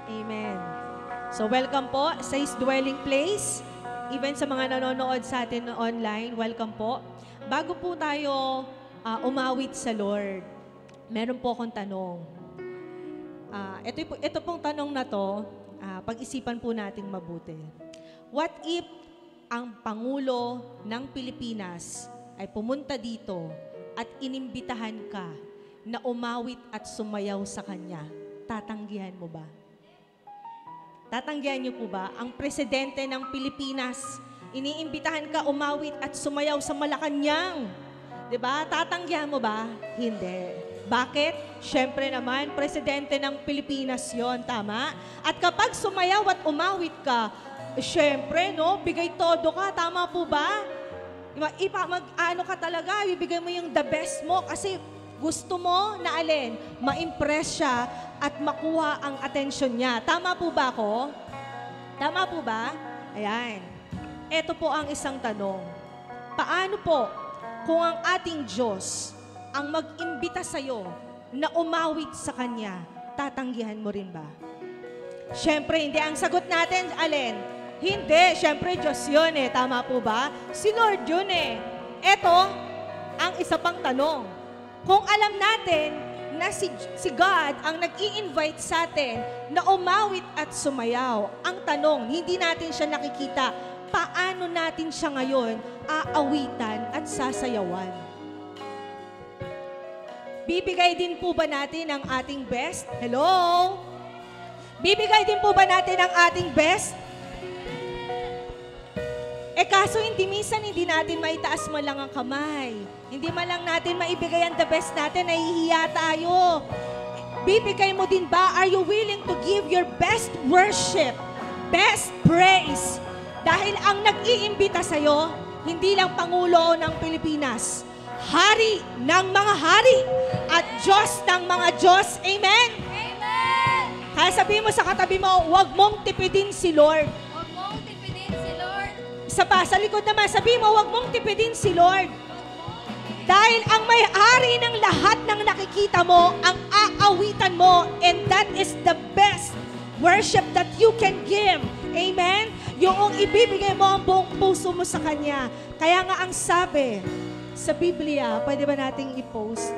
Amen. So welcome po sa His dwelling place. Even sa mga nanonood sa atin online, welcome po. Bago po tayo umawit sa Lord, meron po akong tanong. Ito pong tanong na to, pag-isipan po nating mabuti. What if ang Pangulo ng Pilipinas ay pumunta dito at inimbitahan ka na umawit at sumayaw sa Kanya? Tatanggihan mo ba? Tatanggihan niyo po ba? Ang presidente ng Pilipinas, iniimbitahan ka umawit at sumayaw sa Malacanang. Diba? Tatanggihan mo ba? Hindi. Bakit? Siyempre naman, presidente ng Pilipinas yon, tama? At kapag sumayaw at umawit ka, siyempre, no, bigay todo ka, tama po ba? Ano ka talaga, ibigay mo yung the best mo kasi gusto mo na alin, ma-impress siya at makuha ang atensyon niya. Tama po ba ako? Tama po ba? Ayan. Ito po ang isang tanong. Paano po kung ang ating Diyos ang mag-imbita sa'yo na umawit sa Kanya, tatanggihan mo rin ba? Siyempre, hindi. Ang sagot natin, alin? Hindi. Siyempre, Diyos yun eh. Tama po ba? Si Lord yun eh. Ito, ang isa pang tanong. Kung alam natin na si God ang nag-i-invite sa atin na umawit at sumayaw, ang tanong, hindi natin siya nakikita, paano natin siya ngayon aawitan at sasayawan? Bibigay din po ba natin ang ating best? Hello? Bibigay din po ba natin ang ating best? Kaso minsan hindi natin maitaas man lang ang kamay. Hindi man lang natin maibigay ang the best natin, nahihiya tayo. Bibigay mo din ba? Are you willing to give your best worship, best praise? Dahil ang nag-iimbita sa'yo, hindi lang Pangulo ng Pilipinas, Hari ng mga hari at Diyos ng mga Diyos. Amen? Amen! Kaya sabihin mo sa katabi mo, huwag mong tipidin si Lord. Huwag mong tipidin si Lord. Isa pa, sa likod naman, sabihin mo, huwag mong tipidin si Lord. Dahil ang may-ari ng lahat ng nakikita mo, ang aawitan mo, and that is the best worship that you can give. Amen? Yung ibibigay mo ang buong puso mo sa Kanya. Kaya nga ang sabi sa Biblia, pwede ba nating i-post?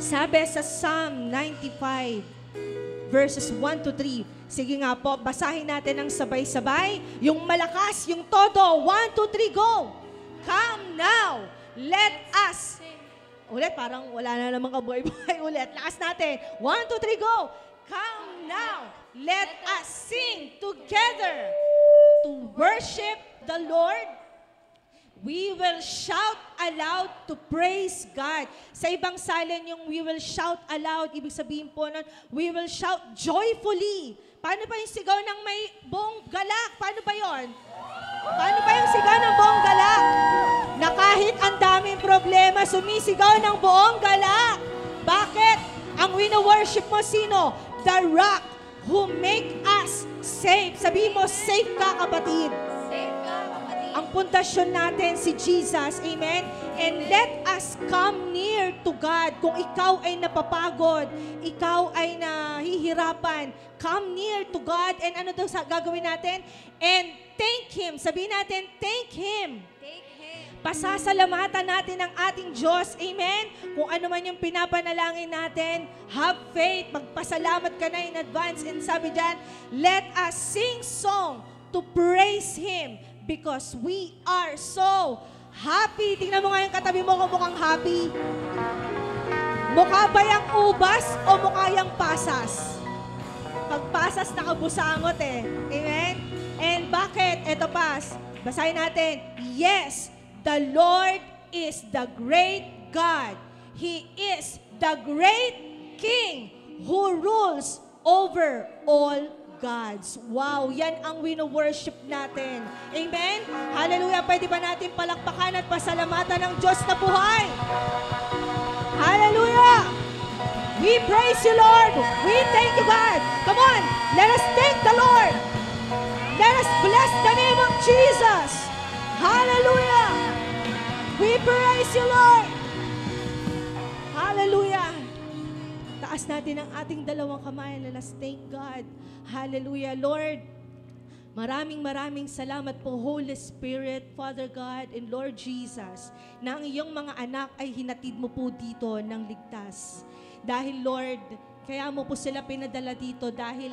Sabi sa Psalm 95, verses 1 to 3. Sige nga po, basahin natin ng sabay-sabay. Yung malakas, yung todo. 1, 2, 3, go! Come now, let us. Ulit, parang wala na namang kabuhay-buhay ulit. Lakas natin. 1, 2, 3, go! Come now, let us sing together to worship the Lord. We will shout aloud to praise God. Sa ibang salin yung we will shout aloud, ibig sabihin po nun, we will shout joyfully. Paano ba yung sigaw ng may buong galak? Paano ba yon? Paano ba yung sigaw ng buong galak? Na kahit ang daming problema, sumisigaw ng buong galak. Bakit? Ang wino-worship mo sino? The rock who make us safe. Sabihin mo, safe ka, kapatid. Safe ka, kapatid. Ang pundasyon natin si Jesus. Amen? And let us come near to God. Kung ikaw ay napapagod, ikaw ay nahihirapan, come near to God. And ano daw gagawin natin? And thank Him. Sabihin natin, thank Him. Take Him. Pasasalamatan natin ang ating Diyos. Amen? Kung ano man yung pinapanalangin natin, have faith. Magpasalamat ka na in advance. And sabi dyan, let us sing song to praise Him because we are so happy. Tingnan mo nga yung katabi mo kung mukhang happy. Mukha ba yung ubas o mukha yung pasas? Pag pasas, nakabusangot eh. Amen? And bakit? Ito pas. Basahin natin. Yes, the Lord is the great God. He is the great King who rules over all gods. Wow, yan ang wino-worship natin. Amen? Hallelujah. Pwede ba natin palakpakan at pasalamatan ng Diyos na buhay? Hallelujah! We praise you, Lord. We thank you, God. Come on, let us thank the Lord. Let us bless the name of Jesus. Hallelujah! We praise you, Lord. Hallelujah! itaas natin ang ating dalawang kamay. Let's thank God. Hallelujah. Lord, maraming salamat po, Holy Spirit, Father God, and Lord Jesus, na ang iyong mga anak ay hinatid mo po dito ng ligtas. Dahil Lord, kaya mo po sila pinadala dito dahil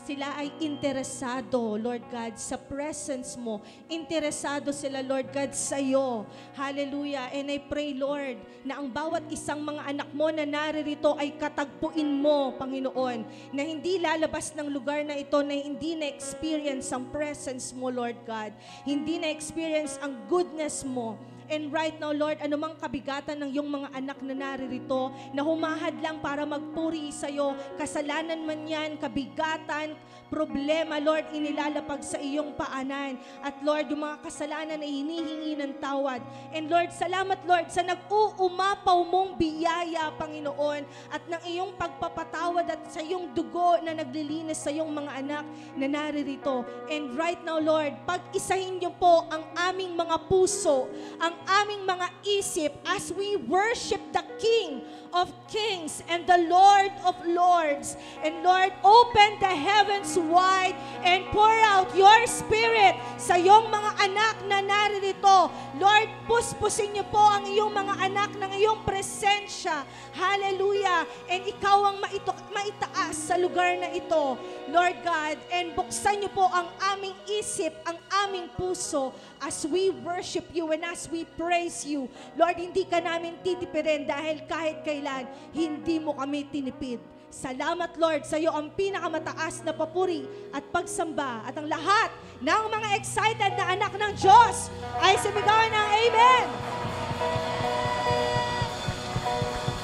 sila ay interesado, Lord God, sa presence mo. Interesado sila, Lord God, sa iyo. Hallelujah. And I pray, Lord, na ang bawat isang mga anak mo na naririto ay katagpuin mo, Panginoon, na hindi lalabas ng lugar na ito na hindi na-experience ang presence mo, Lord God. Hindi na-experience ang goodness mo. And right now, Lord, anumang kabigatan ng iyong mga anak na naririto, na humahad lang para magpuri sa iyo, kasalanan man yan, kabigatan, problema, Lord, inilalapag sa iyong paanan. At Lord, yung mga kasalanan ay hinihingi ng tawad. And Lord, salamat Lord sa nag-uumapaw mong biyaya, Panginoon, at ng iyong pagpapatawad at sa iyong dugo na naglilinis sa iyong mga anak na naririto. And right now, Lord, pag-isahin niyo po ang aming mga puso, ang aming mga isip as we worship the King of Kings and the Lord of Lords. And Lord, open the heavens wide and pour out your Spirit sa iyong mga anak na naririto. Lord, puspusin niyo po ang iyong mga anak ng iyong presensya. Hallelujah. And ikaw ang maitaas sa lugar na ito, Lord God. And buksan niyo po ang aming isip, ang aming puso as we worship you and as we praise you. Lord, hindi ka namin titipirin dahil kahit kailan, hindi mo kami tinipid. Salamat, Lord, sa iyo ang pinakamataas na papuri at pagsamba. At ang lahat ng mga excited na anak ng Diyos ay sumigawan ng Amen!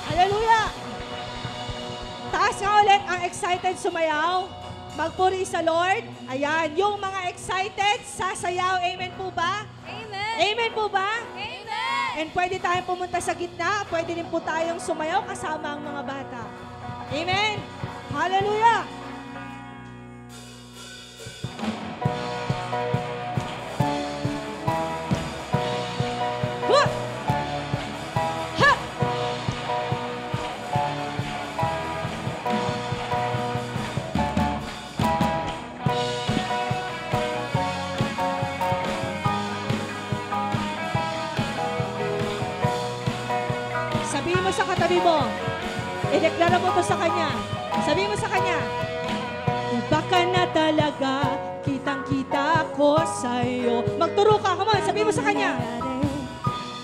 Hallelujah! Taas nga ulit ang excited sumayaw. Magpuri sa Lord. Ayan, yung mga excited, sasayaw. Amen po ba? Amen. Amen po ba? Amen. And pwede tayong pumunta sa gitna. Pwede din po tayong sumayaw kasama ang mga bata. Amen. Hallelujah. Sabihin mo sa katabi mo, ideklara mo to sa kanya. Sabihin mo sa kanya, iba ka na talaga, kitang-kita ko sa'yo. Magturo ka, come on, sabihin mo sa kanya.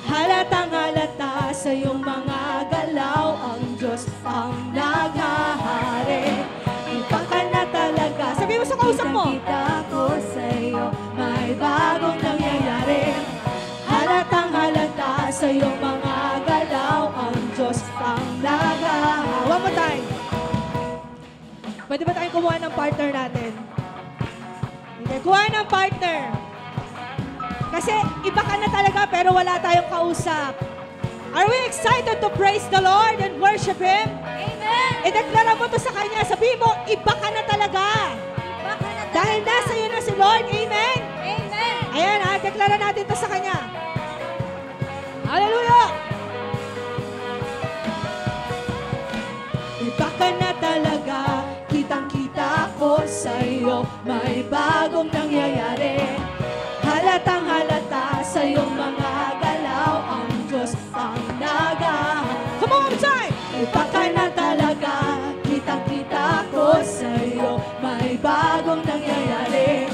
Halatang halata sa iyong mga galaw, ang Diyos ang naghahari. Iba ka na talaga. Sabihin mo sa kausap mo. Kita ko sa'yo, may bagong nangyayari. Halatang halata sa iyong mga galaw, ang Diyos ang naghahari. One more time. Pwede ba tayong kumuha ng partner natin? Okay, kuha ng partner. Kasi iba ka na talaga pero wala tayong kausap. Are we excited to praise the Lord and worship Him? Amen. Ideklara mo to sa Kanya. Sabihin mo, iba ka na talaga. Iba ka na Dahil talaga. nasa iyo na si Lord. Amen? Amen. Ayan ha, deklara natin to sa Kanya. Hallelujah! Iba ka na talaga, kitang-kita ko sa iyo, may bagong nangyayari. Halatang halata sa iyong mga galaw, ang Diyos ang naghahari. Come on, time! Iba ka na talaga, kitang-kita ko sa iyo, may bagong nangyayari.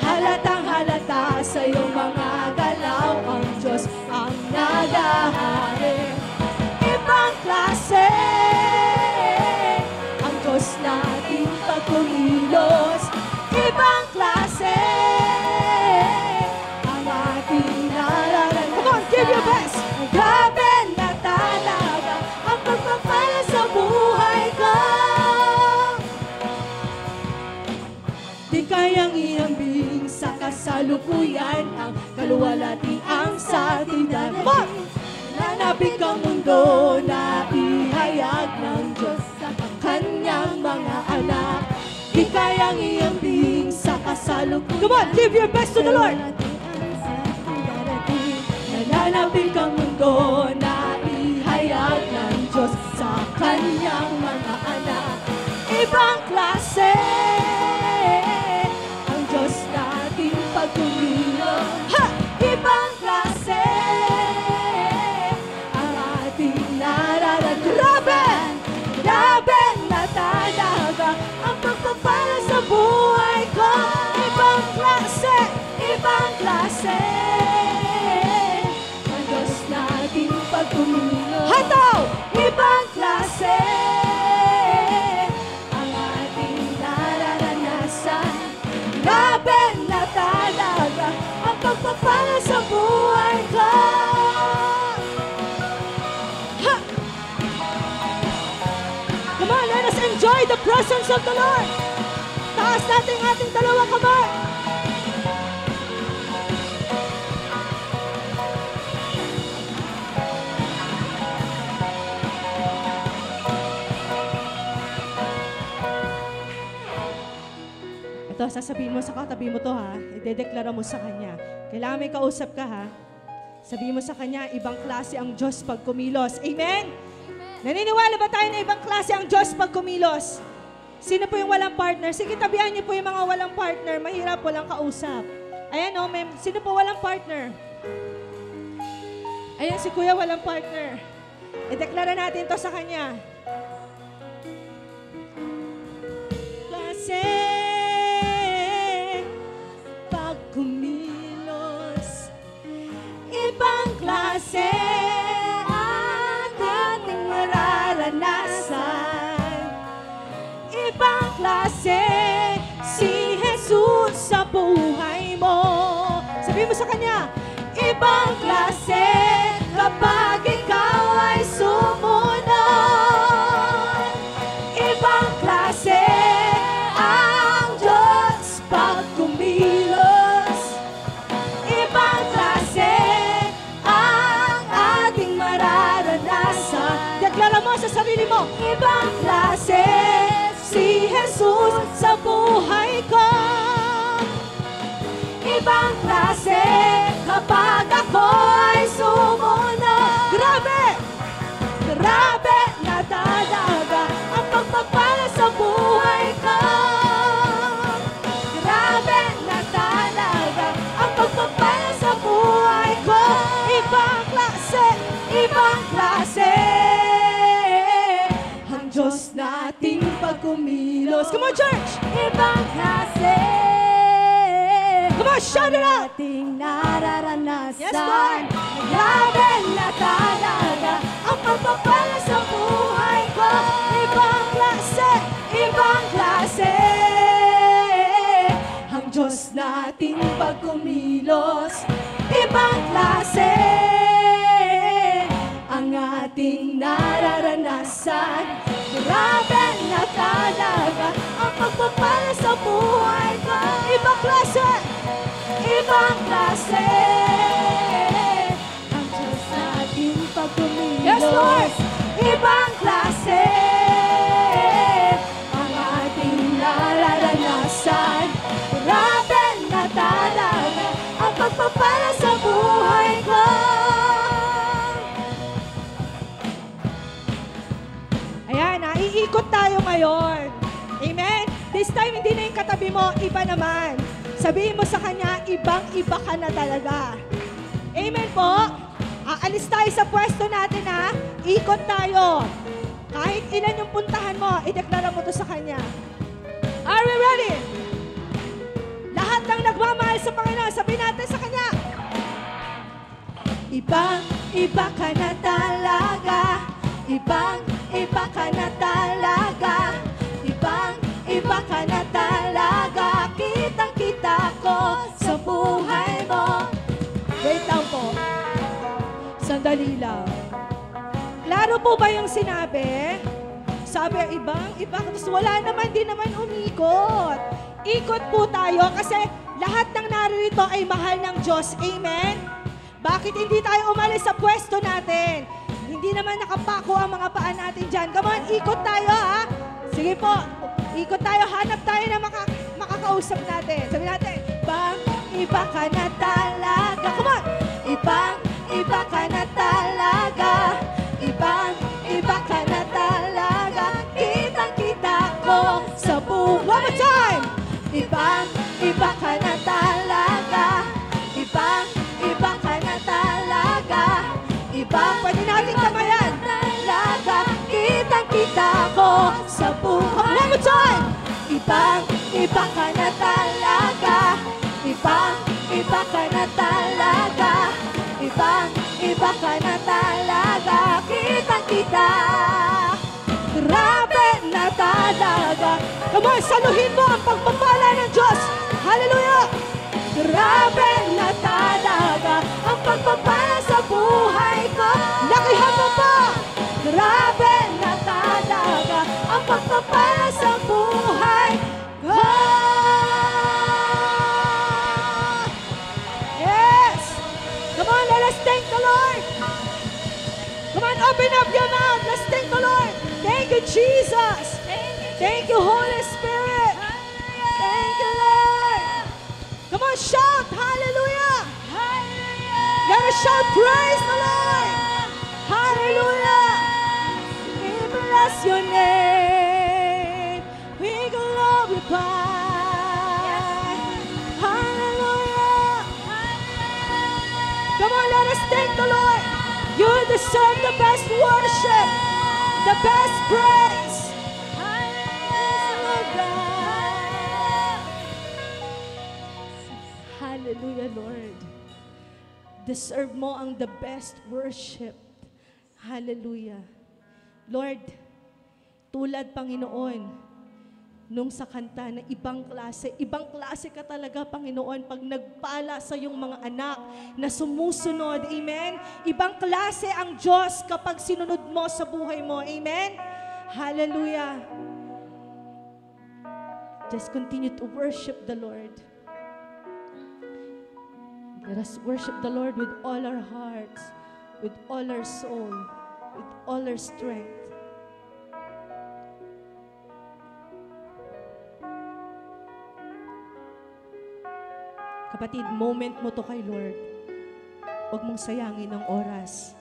Halatang halata sa iyong mga galaw, ang Diyos ang naghahari. Ibang klase ang Diyos nating pagkumilos. Ibang klase ang ating nararamdaman. Come on, give your best! Grabe na talaga ang pagpapala sa buhay ko. Di kayang iambing sa kasalukuyan ang kaluwalhatian sa ating daigdig. Nanapig ang mundo na ihayag ng Diyos sa kanyang mga anak. Di kayang iambing sa kasalukuyan. Come on, give your best to the Lord. Nananapig ang mundo na ihayag ng Diyos sa kanyang mga presence of the Lord. Taas natin ating dalawang kamay. Ito, sasabihin mo sa katabi mo to ha. Idedeklara mo sa kanya. Kailangan may kausap ka ha. Sabihin mo sa kanya, ibang klase ang Diyos pag kumilos. Amen? Naniniwala ba tayo na ibang klase ang Diyos pag kumilos? Sino po yung walang partner? Sige, tabihan niyo po yung mga walang partner. Mahirap, walang kausap. Ayan o, sino po walang partner? Ayan, si Kuya walang partner. Ideklara natin to sa kanya. Klase pag kumilos, ibang klase ang ating mararanasan. Ibang klase si Jesus sa buhay mo. Sabihin mo sa kanya, ibang klase kapag ikaw ay sumunod. Ibang klase ang Diyos pag kumilos. Ibang klase ang ating mararanasan. Deklara mo sa sarili mo, ibang klase si Jesus sa buhay ko. Ibang klase kapag ako ay sumunod. Grabe! Grabe na talaga ang pagpapala sa buhay ko. Grabe na talaga ang pagpapala sa buhay ko. Ibang klase ang Diyos nating pagkumilos. Come on, church! Ibang klase. Come on, shout it out! Ating nararanasan. Yes, Lord! Grabe na talaga ang pagpapala sa buhay ko. Ibang klase ang Diyos nating pagkumilos. Ibang klase ang ating nararanasan. Grabe na talaga ang pagpapala sa buhay ko. Ibang klase ang Diyos nating pagkumilos. Yes, Lord! Ibang klase ang ating nararanasan. Grabe na talaga ang pagpapala sa buhay ko. Ayan, iikot tayo ngayon. Amen? This time, hindi na yung katabi mo, iba naman. Sabihin mo sa kanya, ibang-iba ka na talaga. Amen po? Aalis tayo sa pwesto natin ha. Ikot tayo. Kahit ilan yung puntahan mo, ideklara mo to sa kanya. Are we ready? Lahat ng nagmamahal sa Panginoon, sabihin natin sa kanya. Ibang-iba ka na talaga. Ibang-iba ka na talaga. Ibang-iba ka na talaga. Kitang-kita ko sa buhay mo. Wait lang po. Sandali lang. Klaro po ba yung sinabi? Sabi, ibang-iba. Tapos wala naman, di naman umikot. Ikot po tayo kasi lahat ng naririto ay mahal ng Diyos. Amen? Bakit hindi tayo umalis sa pwesto natin? Hindi naman nakapako ang mga paa natin dyan. Come on, ikot tayo ha. Sige po, ikot tayo. Hanap tayo na makakausap natin. Sabi natin, ibang-iba ka na talaga. Come on. Ibang-iba ka na talaga. Ibang-iba ka na talaga. Kitang-kita ko sa buhay. One more time. Ibang-iba ka na talaga. Ibang-iba ka na talaga. Pwede natin kamayan. Talaga. Kitang-kita ko sa buhay. One more time. Ibang-iba ka na talaga. Ibang-iba ka na talaga. Ibang-iba ka na talaga. Kitang-kita. Grabe na talaga. Come on, saluhin mo ang pagpapala ng Diyos. Hallelujah! Grabe na talaga ang pagpapala sa buhay ko. Lakihan mo pa! Grabe na talaga ang pagpapala sa buhay ko. Jesus. Thank you, Holy Spirit. Thank you, Lord. Come on, shout hallelujah. Let us shout praise the Lord. Hallelujah. We bless your name. We glorify. Hallelujah. Come on, let us thank the Lord. You deserve the best worship, the best praise. Hallelujah, Lord. Deserve mo ang the best worship. Hallelujah. Lord, tulad Panginoon, nung sa kanta na ibang klase ka talaga, Panginoon, pag nagpala sa iyong mga anak na sumusunod, amen? Ibang klase ang Diyos kapag sinunod mo sa buhay mo, amen? Hallelujah. Just continue to worship the Lord. Let us worship the Lord with all our hearts, with all our soul, with all our strength. Kapatid, moment mo to kay Lord. Huwag mong sayangin ang oras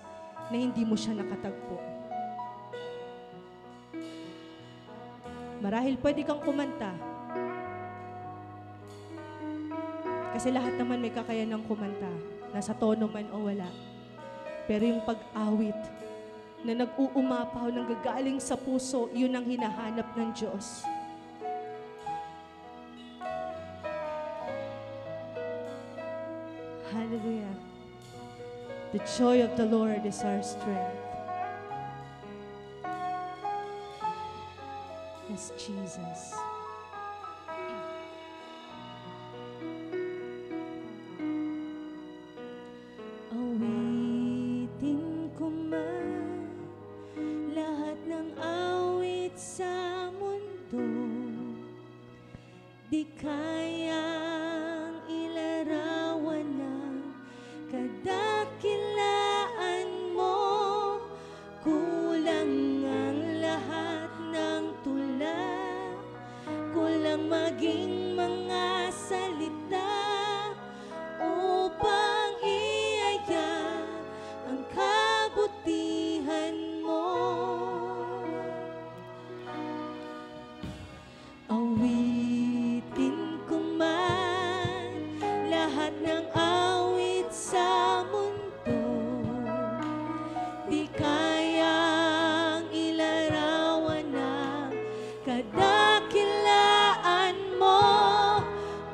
na hindi mo siya nakatagpo. Marahil pwede kang kumanta. Kasi lahat naman may kakayanang kumanta. Nasa tono man o wala. Pero yung pag-awit na nag-uumapaw, nanggagaling sa puso, yun ang hinahanap ng Diyos. Hallelujah. The joy of the Lord is our strength. Yes, Jesus. Awitin ko man lahat ng awit sa mundo, di kayang ilarawan ng kadakilaan mo. Kulang ang lahat ng tula, kulang maging mga salita upang iaya ang kabutihan mo. Awitin ko man lahat ng awit sa mundo, di kayang ilarawan ng kadakilaan mo.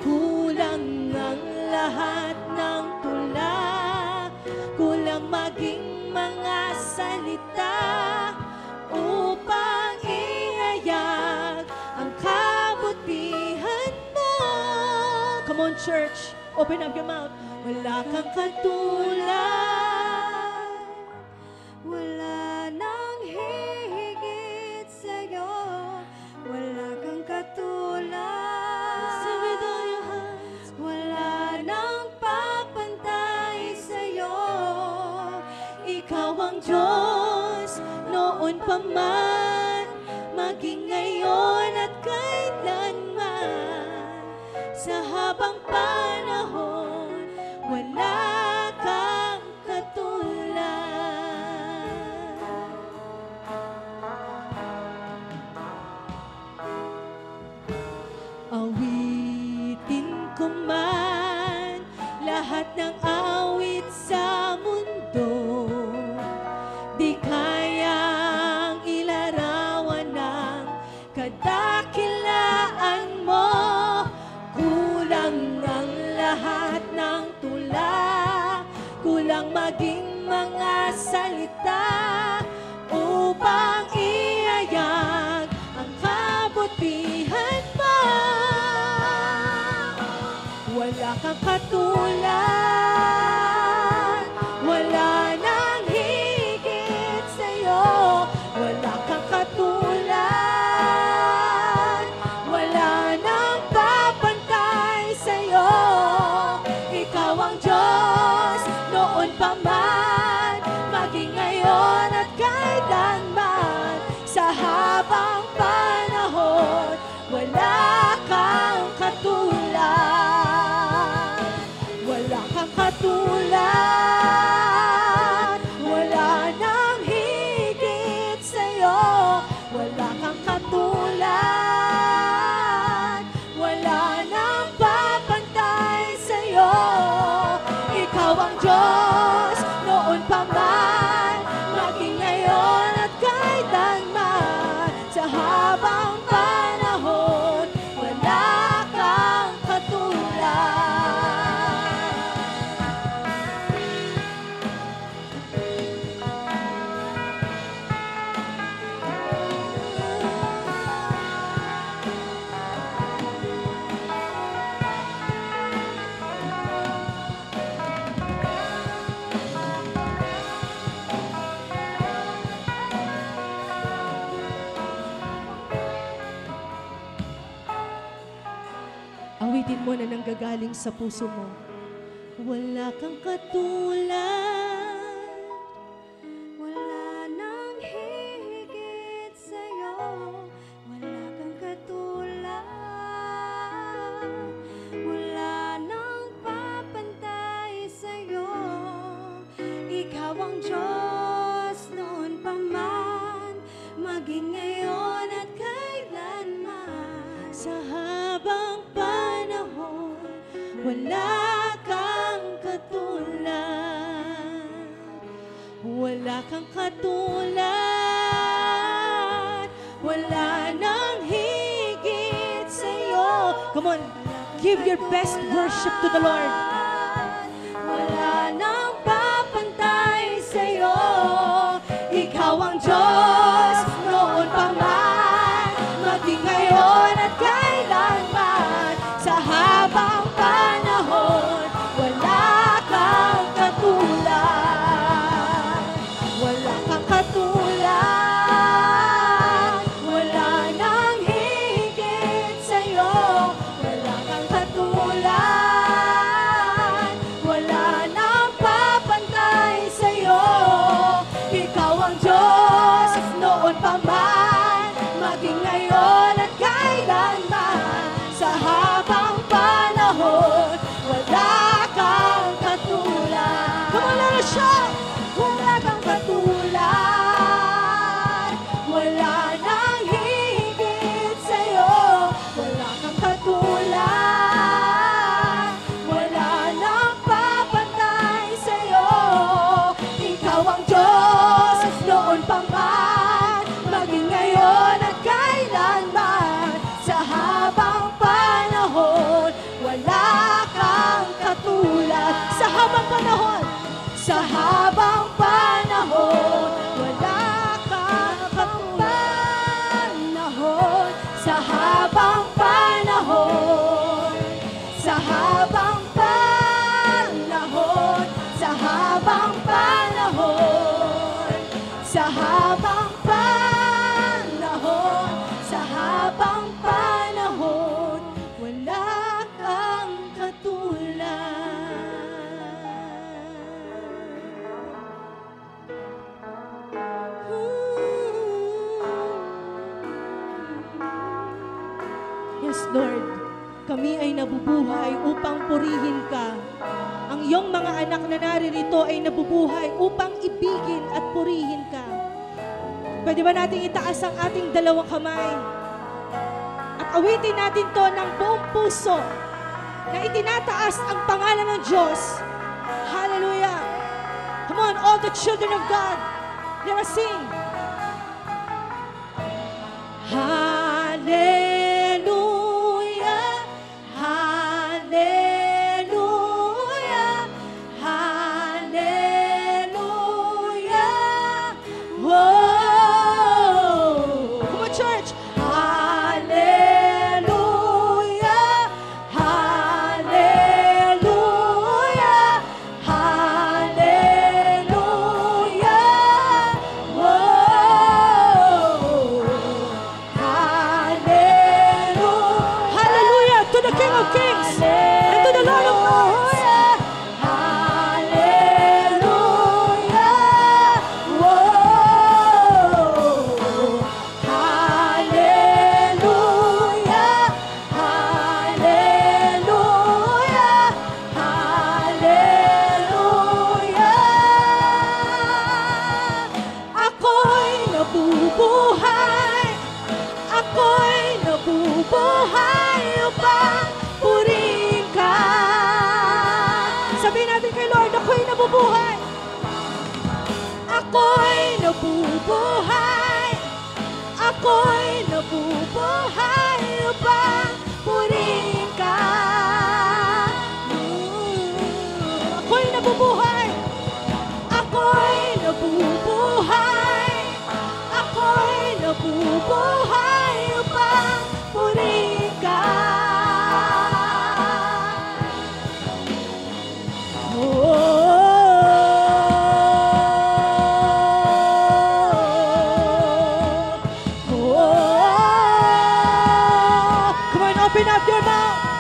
Kulang ang lahat ng tula, kulang maging mga salita upang ihayag ang kabutihan mo. Come on, church. Open up your mouth. Wala kang katulad, wala nang hihigit sa'yo, wala kang katulad. Sing with all your hearts. Wala nang papantay sa'yo. Ikaw ang Diyos noon pa man, maging ngayon at kailanman. Sa habang panahon, wala kang katulad. Awitin ko man lahat ng awit sa mundo, di kayang ilarawan ng kadakilaan mo. Kulang ang lahat ng tula, kulang maging mga salita upang iayag ang kabutihan mo. Wala kang katulad, wala nang higit sa'yo, wala kang katulad, wala nang papantay sa'yo. Ikaw ang Diyos noon pa man, maging ngayon at kailanman. Sa habang Awitin mo na nanggagaling sa puso mo. Wala kang katulad, Wala nang hihigit sa'yo, wala kang katulad, wala nang papantay sa'yo. Ikaw ang Diyos noon pa man, maging ngayon at kailanman. sa habang panahon, wala kang katulad. Wala kang katulad, wala nang higit sa'yo. Come on, give your best worship to the Lord. Wala nang papantay sa'yo. Ikaw ang Diyos noon pa man, maging ngayon at kailanman. Sa habang panahon, wala kang katulad. Wala kang katulad, wala nang higit sa'yo. Wala kang katulad, wala nang papantay sa'yo. Ikaw ang Diyos noon pa man, maging ngayon at kailanman. Sa habang panahon, wala kang katulad. Come on, let us shout. Wala kang katulad, wala nang higit sa'yo. Wala kang katulad, wala nang papantay sa'yo. Ikaw ang Diyos noon pa man, maging ngayon at kailanman. Sa habang panahon, wala kang katulad. Sa habang panahon, Sa habang panahon, wala kang panahon. Sa habang panahon, sa habang panahon, sa habang panahon, sa habang panahon, sa habang panahon, wala kang katulad. yes Lord, kami ay nabubuhay upang purihin ka. Ang iyong mga anak na naririto ay nabubuhay upang ibigin at purihin ka. Pwede ba nating itaas ang ating dalawang kamay? At awitin natin to ng buong puso na itinataas ang pangalan ng Diyos. Hallelujah! Come on, all the children of God, let us sing. Hallelujah, hallelujah, hallelujah. Whoa! Come on, church. Hallelujah, hallelujah, hallelujah. Whoa! Hallelujah to the King of Kings and to the Lord of Lords. Hallelujah. Whoa. Hallelujah. Hallelujah. Hallelujah. Ako'y nabubuhay. Ako'y nabubuhay upang purihin ka. Sabihin natin kay Lord, ako'y nabubuhay. Ako'y nabubuhay. Ako'y nabubuhay upang purihin ka. Ako'y nabubuhay. Ako'y nabubuhay. Ako'y nabubuhay upang purihin ka. Come on, open up your mouth.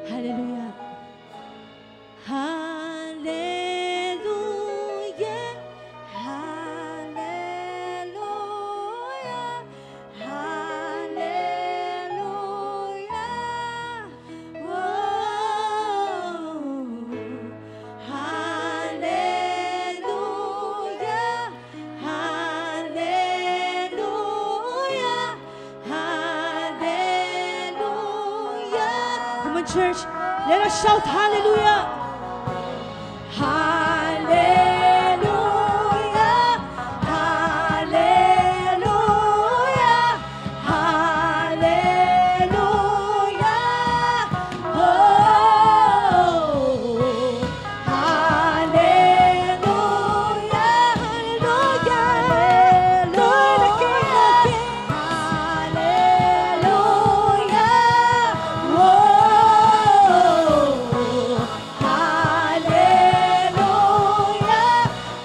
Hallelujah. Hallelujah. Hallelujah. Hallelujah. Oh. Hallelujah. Hallelujah. Hallelujah. Come on, church. Let us shout hallelujah. Hallelujah. Hallelujah. Hallelujah. Oh. Hallelujah. Hallelujah. Lord, the King of Kings. Hallelujah. Whoa. Hallelujah.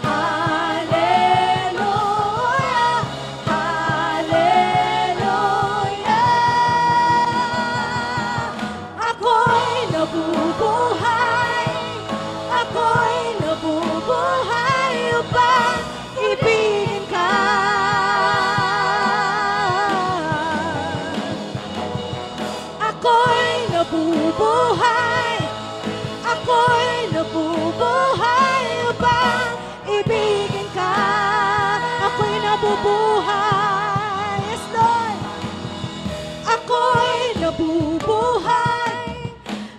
Hallelujah. Hallelujah. Ako'y nabubuhay. Ako'y nabubuhay upang ibigin ka. Ako'y nabubuhay. Ako'y nabubuhay upang ibigin ka. Ako'y nabubuhay. Yes, Lord. Ako'y nabubuhay.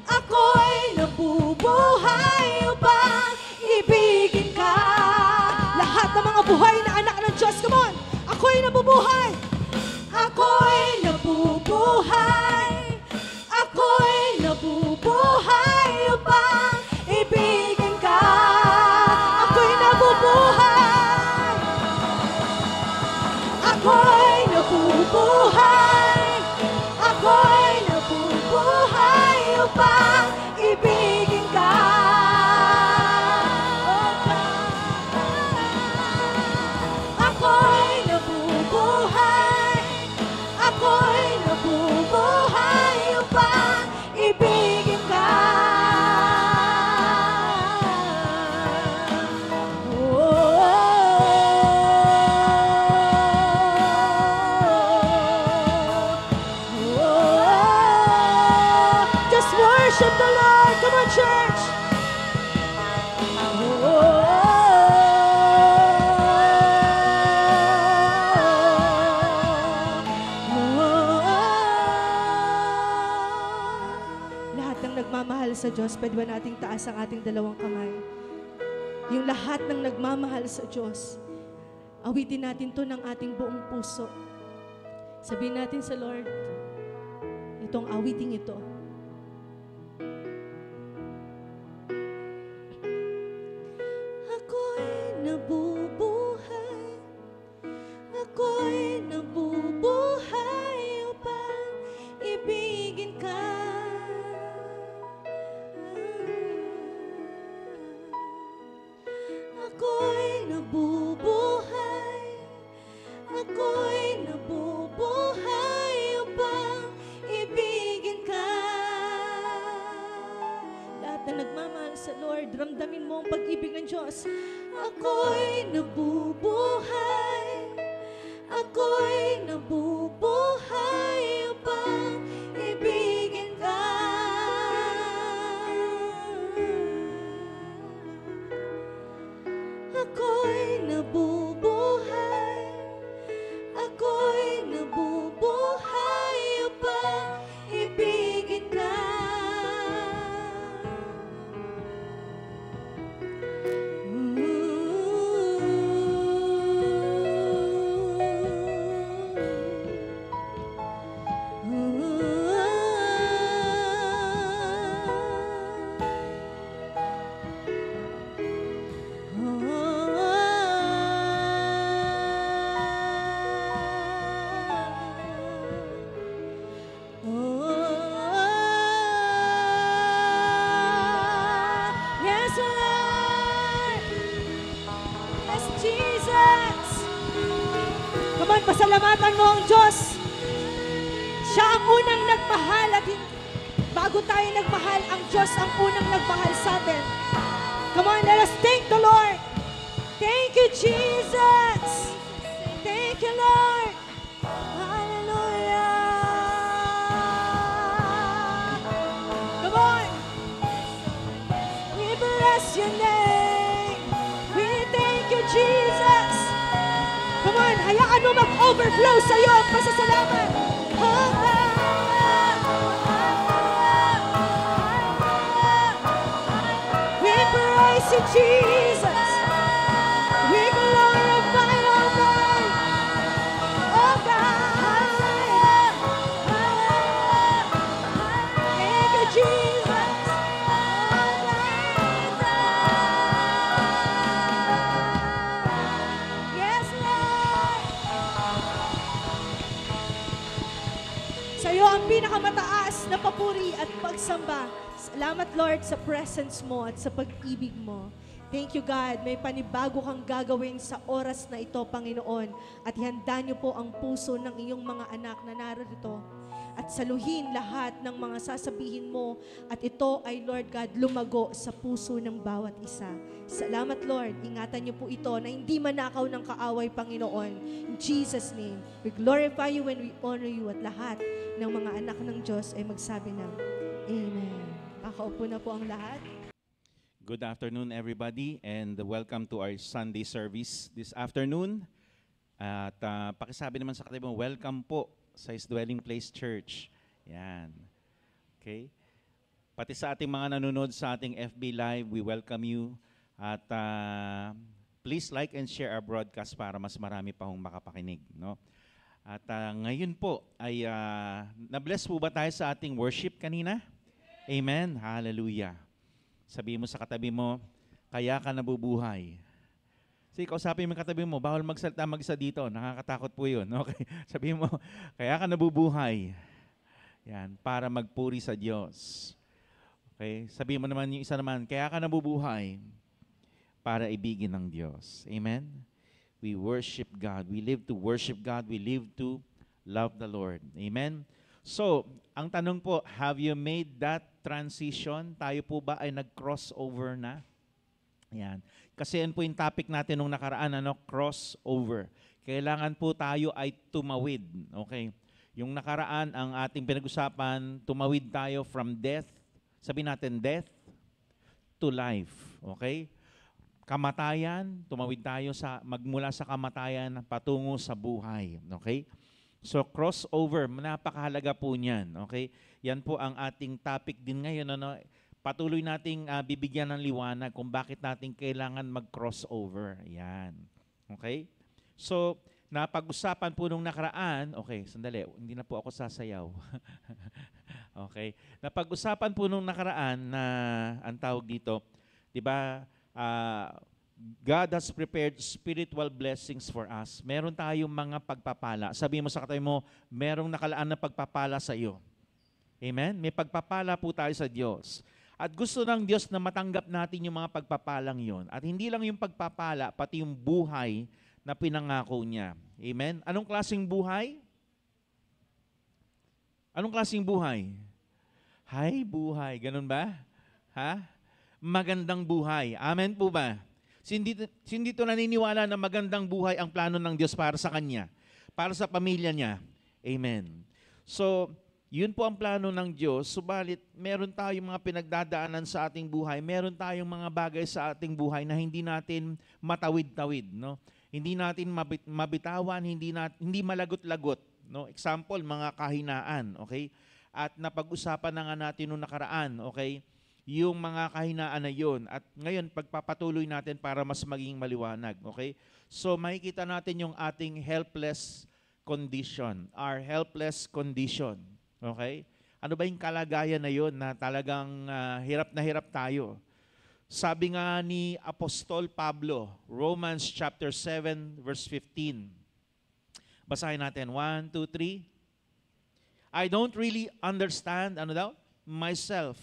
Ako'y nabubuhay upang ibigin ka. Lahat ng mga buhay na anak ng Diyos, come on. Ako'y nabubuhay. Ako'y nabubuhay. Ako'y nabubuhay upang ibigin ka. Ako'y nabubuhay. Ako'y nabubuhay. Ako'y nabubuhay upang ibigin ka. Ako'y nabubuhay. Ako'y nabubuhay upang ibigin ka. Just worship the Lord. Come on, church. Lahat ng nagmamahal sa Diyos, pwede ba nating taas ang ating dalawang kamay? Yung lahat ng nagmamahal sa Diyos, awitin natin to ng ating buong puso. Sabihin natin sa Lord, itong awiting ito. Ako'y nabubuhay. Ako'y nabubuhay upang ibigin ka. Ako'y nabubuhay. Ako'y nabubuhay upang ibigin ka. Lahat na nagmamahal sa Lord, ramdamin mo ang pag-ibig ng Diyos. Ako'y nabubuhay. Ako'y nabubuhay upang ibigin ka. Ako'y nabubuhay. Ako'y nabubuhay upang ibigin ka. Oh pasalamatan mo ang Diyos. Siya ang unang nagmahal at bago tayo nagmahal, ang Diyos ang unang nagmahal sa atin. Come on, let us thank the Lord. Thank you, Jesus. Thank you, Lord. Hallelujah. Come on. We bless your name. We thank you, Jesus. Come on, hayaan mo mag-overflow sa iyo ang pasasalamat. We praise you, Jesus. We glorify your name. Oh God. Thank you, Jesus. Yes, Lord. Sa iyo ang pinakamataas na papuri at pagsamba. Salamat, Lord, sa presence mo at sa pag-ibig mo. Thank you, God. May panibago kang gagawin sa oras na ito, Panginoon. At ihanda niyo po ang puso ng iyong mga anak na narito. At saluhin lahat ng mga sasabihin mo. At ito ay, Lord God, lumago sa puso ng bawat isa. Salamat, Lord. Ingatan niyo po ito na hindi manakaw ng kaaway, Panginoon. In Jesus' name, we glorify you and we honor you. At lahat ng mga anak ng Diyos ay magsabi ng Amen. Kakaupo na po ang lahat. Good afternoon, everybody, and welcome to our Sunday service this afternoon. At pakisabi naman sa katabi mo, welcome po sa His Dwelling Place Church. Yan. Okay? Pati sa ating mga nanonood sa ating FB Live, we welcome you. At please like and share our broadcast para mas marami pa hong makapakinig. No? At ngayon po, ay na-bless po ba tayo sa ating worship kanina? Amen. Hallelujah. Sabihin mo sa katabi mo, kaya ka nabubuhay. Sige, kausapin mo yung katabi mo, bawal magsalita mag-isa dito. Nakakatakot po yun. Okay? Sabihin mo, kaya ka nabubuhay. Yan, para magpuri sa Diyos. Okay? Sabihin mo naman yung isa naman, kaya ka nabubuhay para ibigin ng Diyos. Amen? We worship God. We live to worship God. We live to love the Lord. Amen? So, ang tanong po, have you made that transition? Tayo po ba ay nag-crossover na? Yan. Kasi yan po yung topic natin nung nakaraan, crossover. Kailangan po tayo ay tumawid. Okay? Yung nakaraan, ang ating pinag-usapan, tumawid tayo from death, sabihin natin death to life. Okay? Kamatayan, tumawid tayo magmula sa kamatayan patungo sa buhay. Okay? So crossover, napakahalaga po niyan. Okay? Yan po ang ating topic din ngayon. Patuloy nating bibigyan ng liwanag kung bakit natin kailangan mag-crossover. Yan. Okay? So, napag-usapan po nung nakaraan, okay, sandali, hindi na po ako sasayaw. Okay? Napag-usapan po nung nakaraan na, ang tawag dito, di ba, God has prepared spiritual blessings for us. Meron tayong mga pagpapala. Sabihin mo sa katabi mo, merong nakalaan na pagpapala sa iyo. Amen? May pagpapala po tayo sa Diyos. At gusto ng Diyos na matanggap natin yung mga pagpapalang yon. At hindi lang yung pagpapala, pati yung buhay na pinangako niya. Amen? Anong klaseng buhay? Anong klaseng buhay? Hay, buhay. Ganun ba? Ha? Magandang buhay. Amen po ba? Hindi to naniniwala na magandang buhay ang plano ng Diyos para sa kanya, para sa pamilya niya. Amen. So, yun po ang plano ng Diyos. Subalit, meron tayong mga pinagdadaanan sa ating buhay. Meron tayong mga bagay sa ating buhay na hindi natin matawid-tawid. No? Hindi natin mabitawan, hindi malagot-lagot. No? Example, mga kahinaan. Okay? At napag-usapan na nga natin noong nakaraan. Okay? Yung mga kahinaan na yun. At ngayon, pagpapatuloy natin para mas maging maliwanag. Okay? So, makikita natin yung ating helpless condition. Our helpless condition. Okay? Ano ba yung kalagayan na yun na talagang hirap na hirap tayo? Sabi nga ni Apostol Pablo, Romans chapter 7, verse 15. Basahin natin. 1, 2, 3. I don't really understand, myself.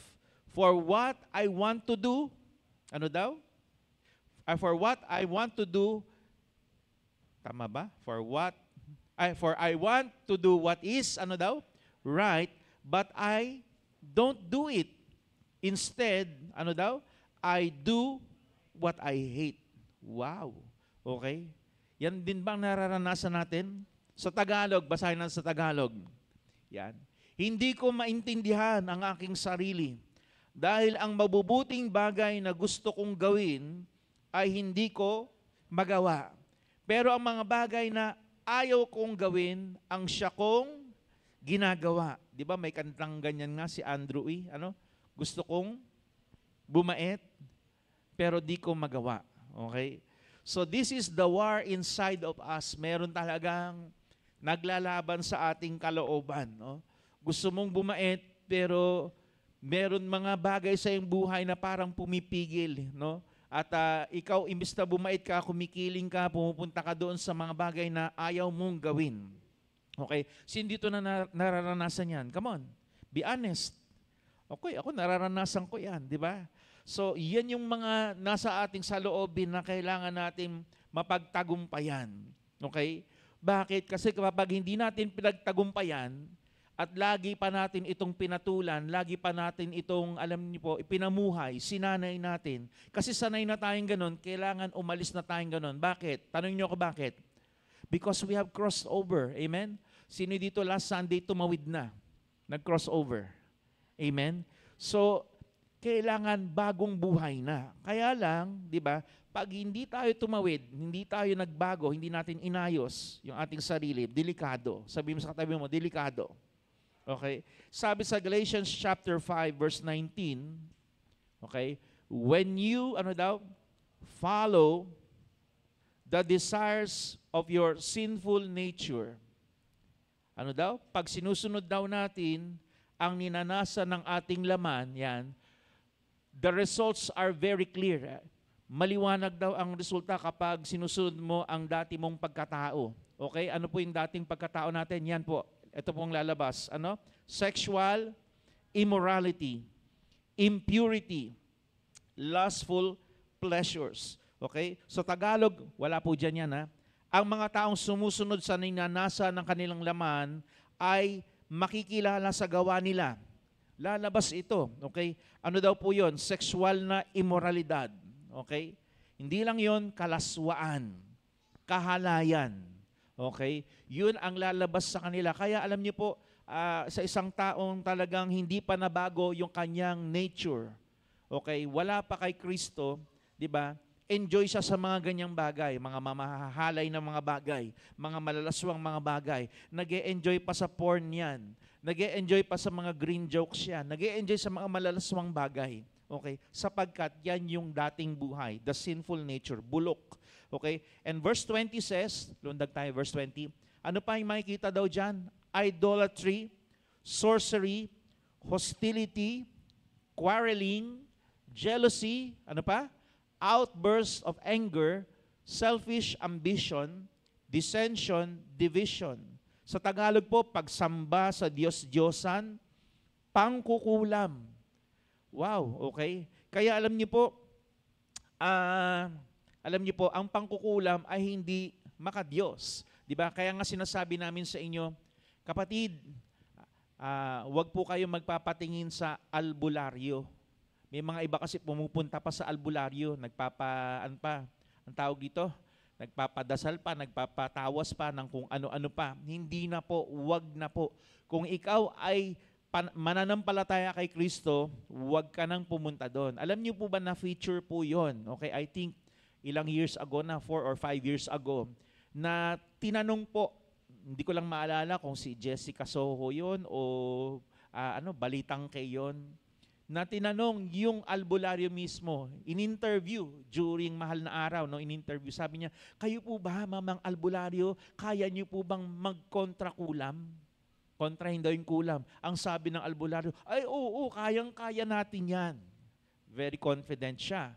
For what I want to do, For what I want to do, tama ba? For I want to do what is, ano daw? Right, but I don't do it. Instead, ano daw? I do what I hate. Wow. Okay? Yan din bang nararanasan natin? Sa Tagalog, basahin natin sa Tagalog. Yan. Hindi ko maintindihan ang aking sarili dahil ang mabubuting bagay na gusto kong gawin ay hindi ko magawa. Pero ang mga bagay na ayaw kong gawin, ang siya kong ginagawa. Di ba may kantang ganyan nga si Andrew E. Ano? Gusto kong bumait, pero di ko magawa. Okay? So this is the war inside of us. Meron talagang naglalaban sa ating kalooban. No? Gusto mong bumait, pero meron mga bagay sa iyong buhay na parang pumipigil. No? At ikaw, imbis na bumait ka, kumikiling ka, pumupunta ka doon sa mga bagay na ayaw mong gawin. Okay? Sino dito na nararanasan yan? Come on, be honest. Okay, ako nararanasan ko yan, di ba? So, yan yung mga nasa ating saloobin na kailangan natin mapagtagumpayan. Okay? Bakit? Kasi kapag hindi natin pinagtagumpayan, at lagi pa natin itong pinatulan, lagi pa natin itong, alam niyo po, ipinamuhay, sinanay natin. Kasi sanay na tayong ganun, kailangan umalis na tayong ganun. Bakit? Tanong niyo ako bakit? Because we have crossed over. Amen? Sino dito last Sunday tumawid na? Nag-cross over. Amen? So, kailangan bagong buhay na. Kaya lang, di ba, pag hindi tayo tumawid, hindi tayo nagbago, hindi natin inayos yung ating sarili, delikado. Sabi mo sa katabi mo, delikado. Okay? Sabi sa Galatians chapter 5 verse 19, okay? When you, ano daw, follow the desires of your sinful nature. Ano daw? Pag sinusunod daw natin ang ninanasa ng ating laman, yan, the results are very clear. Maliwanag daw ang resulta kapag sinusunod mo ang dati mong pagkatao. Okay? Ano po yung dating pagkatao natin? Yan po. Ito pong lalabas. Ano? Sexual immorality, impurity, lustful pleasures. Okay? So Tagalog, wala po dyan yan ha. Ang mga taong sumusunod sa ninanasa ng kanilang laman ay makikilala sa gawa nila. Lalabas ito. Okay? Ano daw po yun? Sexual na immoralidad. Okay? Hindi lang yon, kalaswaan, kahalayan. Okay? Yun ang lalabas sa kanila. Kaya alam niyo po, sa isang taong talagang hindi pa nabago yung kanyang nature. Okay? Wala pa kay Kristo, di ba? Enjoy siya sa mga ganyang bagay, mga mamahalay na mga bagay, mga malalaswang mga bagay. Nag-e-enjoy pa sa porn yan. Nag-e-enjoy pa sa mga green jokes yan. Nag-e-enjoy sa mga malalaswang bagay. Okay? Sapagkat yan yung dating buhay, the sinful nature, bulok. Okay? And verse 20 says, lundag tayo, verse 20, ano pa yung makikita daw dyan? Idolatry, sorcery, hostility, quarreling, jealousy, ano pa? Outbursts of anger, selfish ambition, dissension, division. Sa Tagalog po, pagsamba sa Diyos-Diyosan, pangkukulam. Wow, okay? Kaya alam niyo po, ang pangkukulam ay hindi makadiyos. Diba? Kaya nga sinasabi namin sa inyo, kapatid, wag po kayo magpapatingin sa albularyo. May mga iba kasi pumupunta pa sa albularyo, ang tawag dito, nagpapadasal pa, nagpapatawas pa ng kung ano-ano pa. Hindi na po, wag na po. Kung ikaw ay mananampalataya kay Kristo, wag ka nang pumunta doon. Alam niyo po ba na feature po yon? Okay, I think ilang years ago na, 4 or 5 years ago, na tinanong po, hindi ko lang maalala kung si Jessica Soho yon o Balitang Kay yon, na tinanong yung albularyo mismo, in-interview during mahal na araw, no, in-interview, sabi niya, kayo po ba, mamang albularyo, kaya niyo po bang magkontrakulam? Kontrahin daw yung kulam. Ang sabi ng albularyo, ay oo, kayang-kaya natin yan. Very confident siya.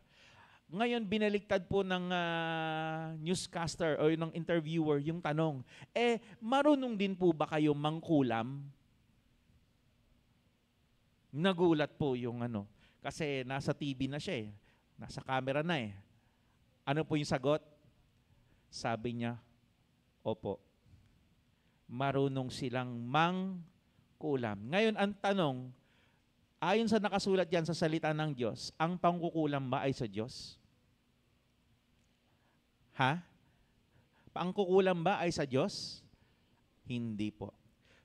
Ngayon, binaliktad po ng newscaster o ng interviewer yung tanong, marunong din po ba kayo mangkulam? Nagulat po yung kasi nasa TV na siya nasa camera na Ano po yung sagot? Sabi niya, opo. marunong silang mangkulam. Ngayon, ang tanong, ayon sa nakasulat yan sa salita ng Diyos, ang pangkukulam ba ay sa Diyos? Ha? Pangkukulam ba ay sa Diyos? Hindi po.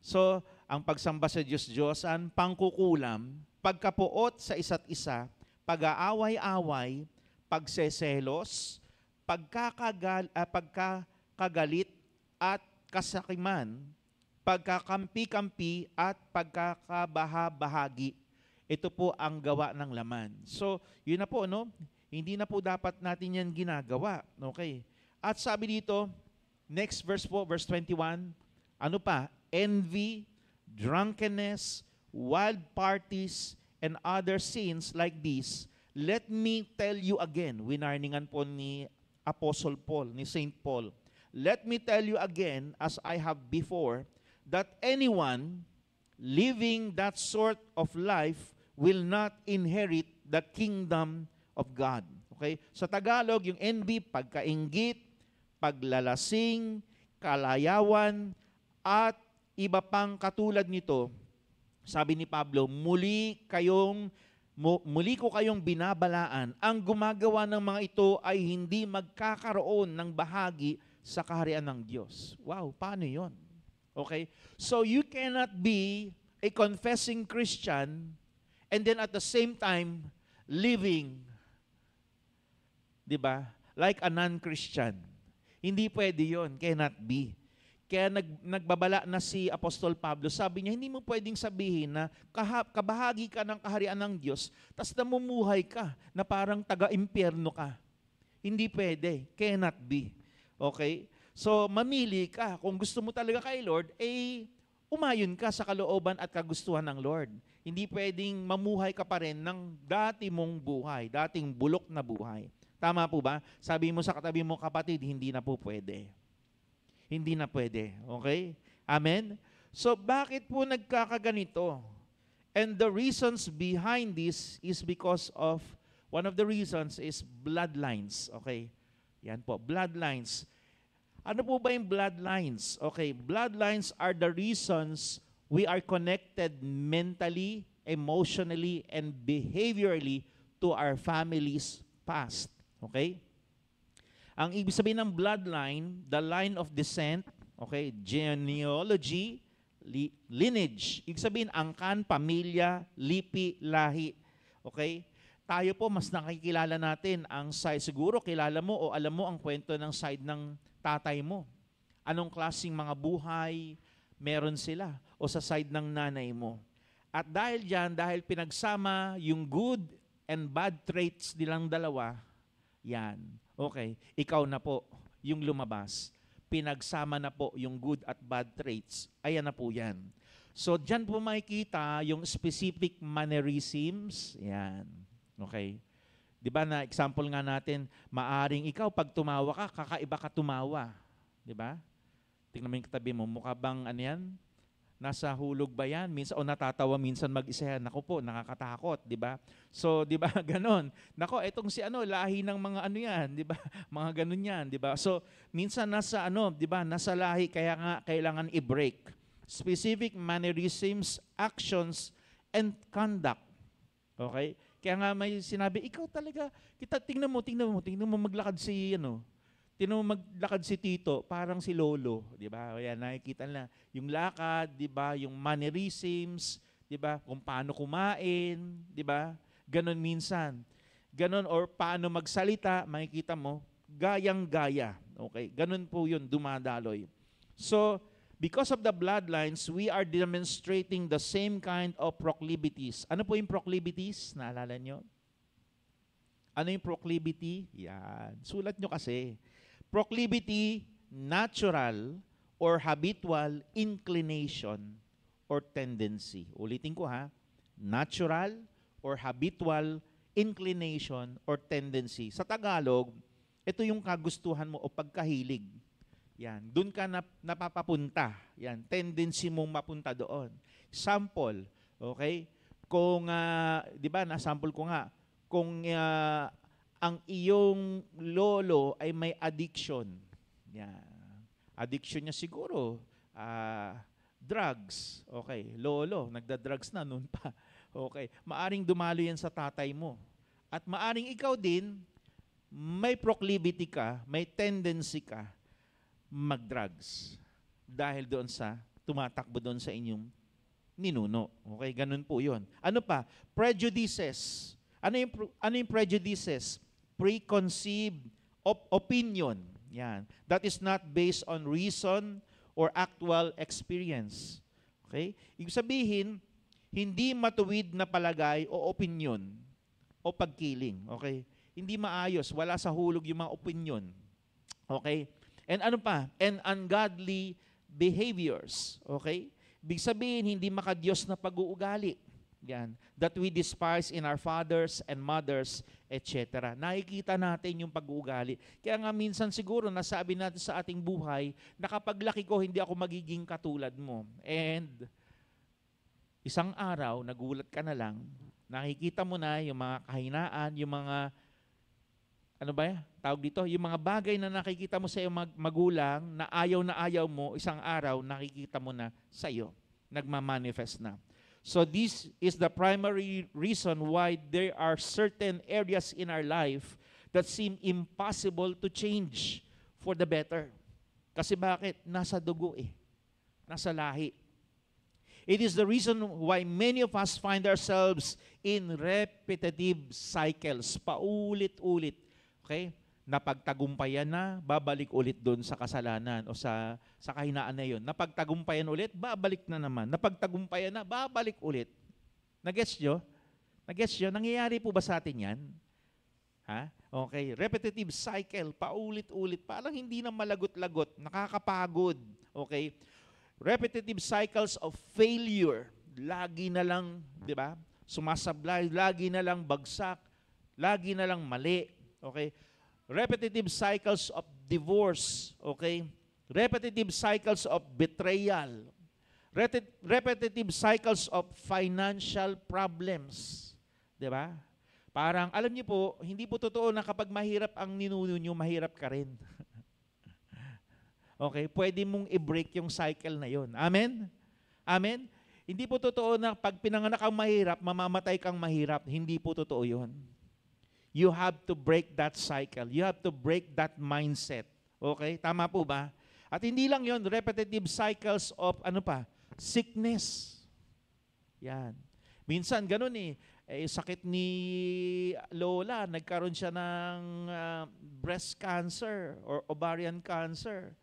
So, ang pagsamba sa Diyos-Diyosan, pangkukulam, pagkapuot sa isa't isa, pag-aaway-away, pagseselos, pagkakagalit at kasakiman, pagkakampi-kampi at pagkakabaha-bahagi. Ito po ang gawa ng laman. So, yun na po, no? Hindi na po dapat natin yan ginagawa. Okay? At sabi dito, next verse po, verse 21, ano pa? Envy, drunkenness, wild parties, and other sins like these. Let me tell you again, winarningan po ni Apostle Paul, ni Saint Paul. Let me tell you again, as I have before, that anyone living that sort of life will not inherit the kingdom of God. Okay? Sa Tagalog, yung envy, pagkainggit, paglalasing, kalayawan, at iba pang katulad nito, sabi ni Pablo, muli ko kayong binabalaan. Ang gumagawa ng mga ito ay hindi magkakaroon ng bahagi sa kaharian ng Diyos. Wow, paano yun? Okay? So you cannot be a confessing Christian and then at the same time living, di ba, like a non-Christian. Hindi pwede yun. Cannot be. Kaya nagbabala na si Apostol Pablo, sabi niya, hindi mo pwedeng sabihin na kabahagi ka ng kaharian ng Diyos, tas namumuhay ka na parang taga-impyerno ka. Hindi pwede. Cannot be. Okay? So, mamili ka. Kung gusto mo talaga kay Lord, umayon ka sa kalooban at kagustuhan ng Lord. Hindi pwedeng mamuhay ka pa rin ng dati mong buhay, dating bulok na buhay. Tama po ba? Sabi mo sa katabi mo, kapatid, hindi na po pwede. Hindi na pwede. Okay? Amen? So, bakit po nagkakaganito? And the reasons behind this is because of, one of the reasons is bloodlines. Okay? Yan po, bloodlines. Ano po ba yung bloodlines? Okay, bloodlines are the reasons we are connected mentally, emotionally, and behaviorally to our family's past. Okay? Ang ibig sabihin ng bloodline, the line of descent, okay, genealogy, lineage. Ibig sabihin, angkan, pamilya, lipi, lahi. Okay? Tayo po, mas nakikilala natin ang side. Siguro, kilala mo o alam mo ang kwento ng side ng tatay mo. Anong klaseng mga buhay meron sila o sa side ng nanay mo. At dahil dyan, dahil pinagsama yung good and bad traits nilang dalawa, yan. Okay, ikaw na po yung lumabas. Pinagsama na po yung good at bad traits. Ayan na po yan. So, dyan po makikita yung specific mannerisms. Yan. Okay. Di ba na example nga natin, maaring ikaw pag tumawa ka, kakaiba ka tumawa. Di ba? Tingnan mo yung katabi mo, mukha bang ano yan? Nasa hulog ba yan? Minsan, o natatawa minsan mag-isa yan. Naku po, nakakatakot, di ba? So, di ba, ganon. Naku, etong si ano, lahi ng mga ano yan, di ba? Mga ganon yan, di ba? So, minsan nasa ano, di ba, nasa lahi, kaya nga kailangan i-break. Specific mannerisms, actions, and conduct. Okay? Kaya nga may sinabi, ikaw talaga, tingnan mo maglakad si, ano, tingnan mo maglakad si Tito, parang si Lolo, di ba? Ayan, nakikita na yung lakad, di ba? Yung mannerisms, di ba? Kung paano kumain, di ba? Ganon minsan. Ganon, or paano magsalita, makikita mo, gayang-gaya. Okay? Ganon po yun, dumadaloy. So, because of the bloodlines, we are demonstrating the same kind of proclivities. Ano po yung proclivities? Naalala nyo? Ano yung proclivity? Yan. Sulat nyo kasi. Proclivity, natural or habitual inclination or tendency. Ulitin ko ha. Natural or habitual inclination or tendency. Sa Tagalog, ito yung kagustuhan mo o pagkahilig. Yan. Doon ka napapapunta. Yan. Tendency mong mapunta doon. Sample. Okay? Kung, di ba, nasample ko nga, kung ang iyong lolo ay may addiction. Yan. Addiction niya siguro. drugs. Okay, lolo, nagda-drugs na noon pa. Okay, maaring dumalo yan sa tatay mo. At maaring ikaw din, may proclivity ka, may tendency ka mag-drugs. Dahil doon sa, tumatakbo doon sa inyong ninuno. Okay, ganun po yun. Ano pa? Prejudices. Ano yung prejudices? Preconceived opinion. Yan. That is not based on reason or actual experience. Okay? Ibig sabihin, hindi matuwid na palagay o opinion o pagkiling. Okay? Hindi maayos. Wala sa hulog yung mga opinion. Okay? And ano pa? And ungodly behaviors. Okay? Ibig sabihin, hindi makadiyos na pag-uugali. Yan. That we despise in our fathers and mothers, etc. Nakikita natin yung pag-uugali. Kaya nga minsan siguro nasabi natin sa ating buhay na kapag laki ko, hindi ako magiging katulad mo. And isang araw, nagulat ka na lang, nakikita mo na yung mga kahinaan, yung mga, ano ba yan? Tawag dito, yung mga bagay na nakikita mo sa iyong magulang na ayaw mo, isang araw, nakikita mo na sa iyo. Nagmamanifest na. So this is the primary reason why there are certain areas in our life that seem impossible to change for the better. Kasi bakit? Nasa dugo eh. Nasa lahi. It is the reason why many of us find ourselves in repetitive cycles. Paulit-ulit. Okay? Napagtagumpayan na, babalik ulit doon sa kasalanan o sa kahinaan na yun. Napagtagumpayan ulit, babalik na naman. Napagtagumpayan na, babalik ulit. Nag-gets nyo? Nag-gets nyo? Nangyayari po ba sa atin yan? Ha? Okay. Repetitive cycle, paulit-ulit. Parang hindi na malagot-lagot, nakakapagod. Okay? Repetitive cycles of failure. Lagi na lang, di ba? Sumasablay, lagi na lang bagsak, lagi na lang mali. Okay? Repetitive cycles of divorce, okay? Repetitive cycles of betrayal. Repetitive cycles of financial problems. Di ba? Parang, alam niyo po, hindi po totoo na kapag mahirap ang ninuno niyo, mahirap ka rin. Okay? Pwede mong i-break yung cycle na yon. Amen? Amen? Hindi po totoo na pag pinanganak kang mahirap, mamamatay kang mahirap. Hindi po totoo yon. You have to break that cycle. You have to break that mindset. Okay? Tama po ba? At hindi lang yon, repetitive cycles of ano pa? Sickness. Yan. Minsan ganun eh. Sakit ni Lola, nagkaroon siya ng breast cancer or ovarian cancer.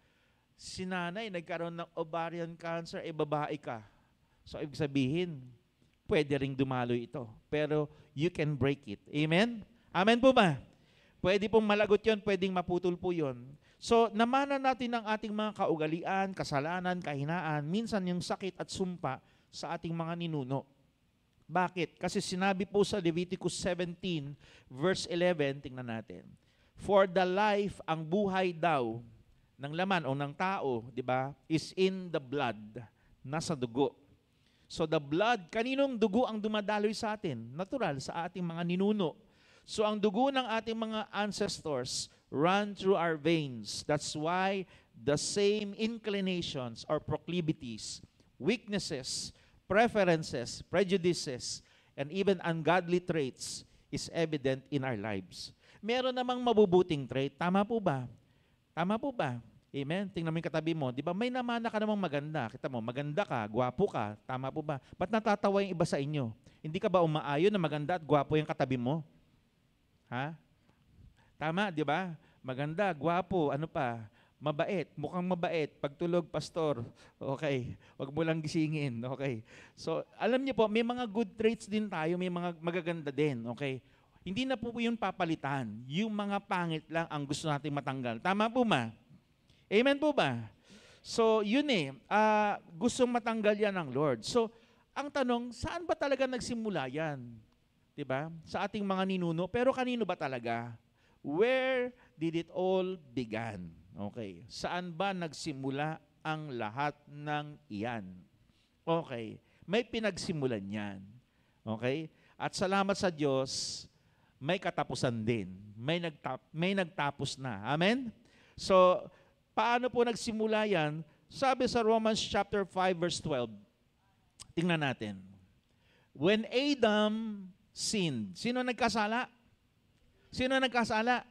Si nanay, nagkaroon ng ovarian cancer, babae ka. So, ibig sabihin, pwede ring dumalo ito. Pero you can break it. Amen? Amen po ba? Pwede pong malagot yon, pwedeng maputol po yon. So, namana natin ang ating mga kaugalian, kasalanan, kahinaan, minsan yung sakit at sumpa sa ating mga ninuno. Bakit? Kasi sinabi po sa Leviticus 17, verse 11, tingnan natin. For the life, ang buhay daw ng laman o ng tao, di ba, is in the blood, nasa dugo. So the blood, kaninong dugo ang dumadaloy sa atin? Natural, sa ating mga ninuno. So ang dugo ng ating mga ancestors run through our veins. That's why the same inclinations or proclivities, weaknesses, preferences, prejudices, and even ungodly traits is evident in our lives. Meron namang mabubuting trait. Tama po ba? Tama po ba? Amen? Tingnan mo yung katabi mo. Di ba may namana ka namang maganda? Kita mo, maganda ka, gwapo ka. Tama po ba? Ba't natatawa yung iba sa inyo? Hindi ka ba umaayon na maganda at gwapo yung katabi mo? Ha? Tama, di ba? Maganda, gwapo, ano pa? Mabait, mukhang mabait. Pagtulog, pastor. Okay. Huwag mo lang gisingin. Okay. So, alam niyo po, may mga good traits din tayo, may mga magaganda din. Okay. Hindi na po yun papalitan. Yung mga pangit lang ang gusto nating matanggal. Tama po ba? Amen po ba? So, yun eh. Gustong matanggal yan ng Lord. So, ang tanong, saan ba talaga nagsimula yan? Diba? Sa ating mga ninuno. Pero kanino ba talaga? Where did it all begin? Okay. Saan ba nagsimula ang lahat ng iyan? Okay. May pinagsimulan yan. Okay? At salamat sa Diyos, may katapusan din. May nagtapos na. Amen? So, paano po nagsimula yan? Sabi sa Romans chapter 5 verse 12, tingnan natin. When Adam sinned, sino nagkasala? Sino nagkasala?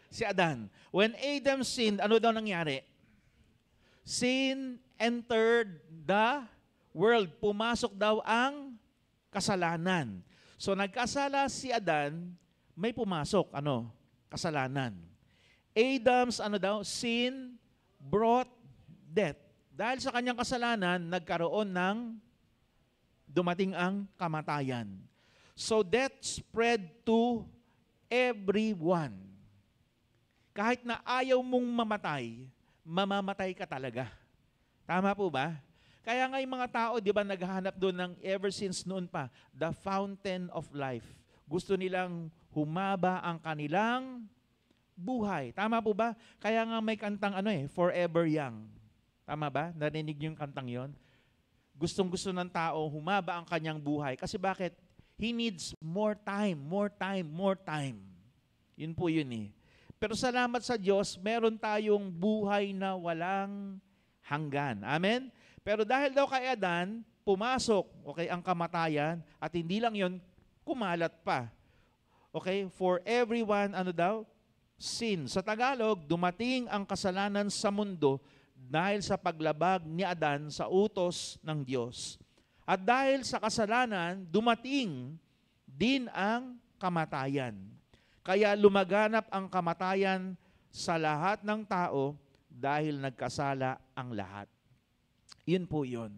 Si Adan. When Adam sinned, ano daw nangyari? Sin entered the world. Pumasok daw ang kasalanan. So nagkasala si Adan, may pumasok, kasalanan. Adam's sin brought death. Dahil sa kanyang kasalanan, nagkaroon ng dumating ang kamatayan. So death spread to everyone. Kahit na ayaw mong mamatay, mamamatay ka talaga. Tama po ba? Kaya nga yung mga tao, di ba, naghahanap doon ng ever since noon pa, the fountain of life. Gusto nilang humaba ang kanilang buhay. Tama po ba? Kaya nga may kantang forever young. Tama ba? Narinig niyo yung kantang yon? Gustong-gusto ng tao, humaba ang kanyang buhay. Kasi bakit? He needs more time, more time, more time. Yun po yun eh. Pero salamat sa Diyos, meron tayong buhay na walang hanggan. Amen? Pero dahil daw kay Adan, pumasok, ang kamatayan, at hindi lang yun, kumalat pa. For everyone, sin. Sa Tagalog, dumating ang kasalanan sa mundo dahil sa paglabag ni Adan sa utos ng Diyos. At dahil sa kasalanan, dumating din ang kamatayan. Kaya lumaganap ang kamatayan sa lahat ng tao dahil nagkasala ang lahat. Yun po yun.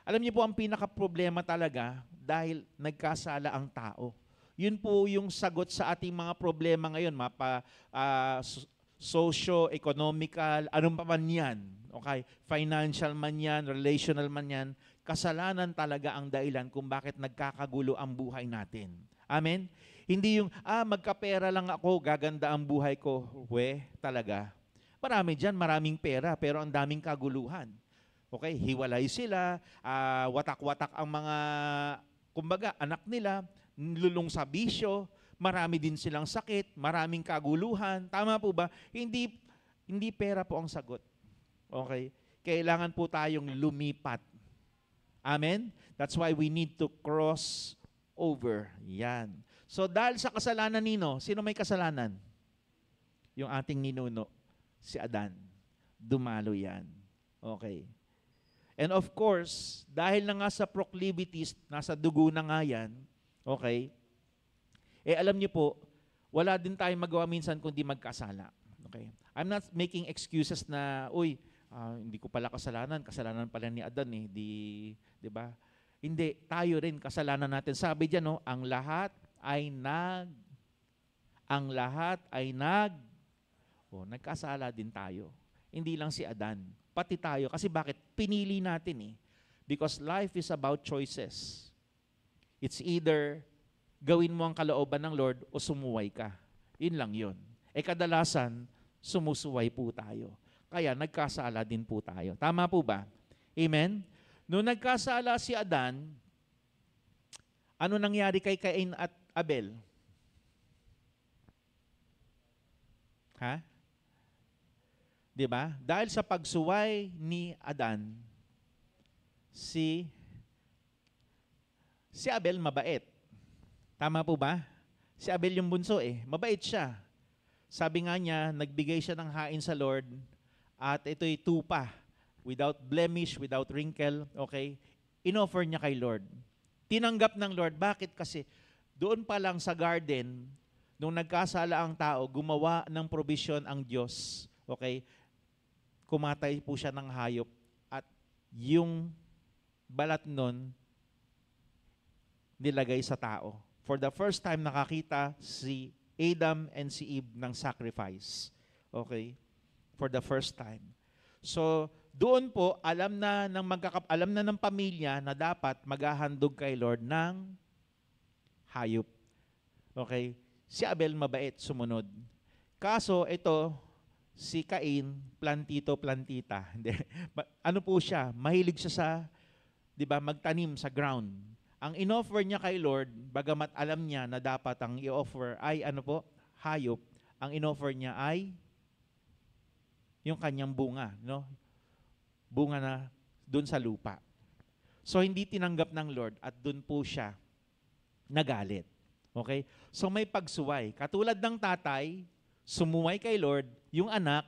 Alam niyo po ang pinaka-problema talaga dahil nagkasala ang tao. Yun po yung sagot sa ating mga problema ngayon, socio-economical, anong pa man yan. Financial man yan, relational man yan. Kasalanan talaga ang dahilan kung bakit nagkakagulo ang buhay natin. Amen? Hindi yung, magkapera lang ako, gaganda ang buhay ko. Talaga. Marami dyan, maraming pera, pero ang daming kaguluhan. Hiwalay sila, watak-watak ang mga, anak nila, lulong sa bisyo, marami din silang sakit, maraming kaguluhan. Tama po ba? Hindi pera po ang sagot. Kailangan po tayong lumipat. Amen? That's why we need to cross over. Yan. So dahil sa kasalanan sino may kasalanan? Yung ating ninuno, si Adan. Dumalo yan. And of course, dahil na nga sa proclivities, nasa dugo na nga yan, alam niyo po, wala din tayong magawa minsan kundi magkasala. I'm not making excuses na, hindi ko pala kasalanan pala ni Adan di ba? Hindi, tayo rin kasalanan natin. Sabi diyan, ang lahat ay nagkasala din tayo. Hindi lang si Adan, pati tayo. Kasi bakit? Pinili natin Because life is about choices. It's either gawin mo ang kalooban ng Lord o sumuway ka. Yun lang yun. Kadalasan, sumusuway po tayo. Kaya nagkasala din po tayo. Tama po ba? Amen? Noong nagkasala si Adan, ano nangyari kay Cain at Abel? Di ba? Dahil sa pagsuway ni Adan, si Abel mabait. Tama po ba? Si Abel yung bunso mabait siya. Sabi nga niya, nagbigay siya ng hain sa Lord at ito'y tupa, without blemish, without wrinkle, in-offer niya kay Lord. Tinanggap ng Lord. Bakit? Kasi doon pa lang sa garden, nung nagkasala ang tao, gumawa ng provision ang Diyos. Kumatay po siya ng hayop at yung balat nun, nilagay sa tao. For the first time, nakakita si Adam and si Eve ng sacrifice. For the first time. So, doon po, alam na ng pamilya na dapat maghahandog kay Lord ng hayop. Si Abel mabait, sumunod. Kaso, ito, si Cain, plantito-plantita. Ano po siya? Mahilig siya sa, magtanim sa ground. Ang in-offer niya kay Lord, bagamat alam niya na dapat ang i-offer ay hayop, ang in-offer niya ay yung kanyang bunga, bunga na dun sa lupa. So hindi tinanggap ng Lord at dun po siya nagalit. Okay? So may pagsuway. Katulad ng tatay, sumuway kay Lord, yung anak,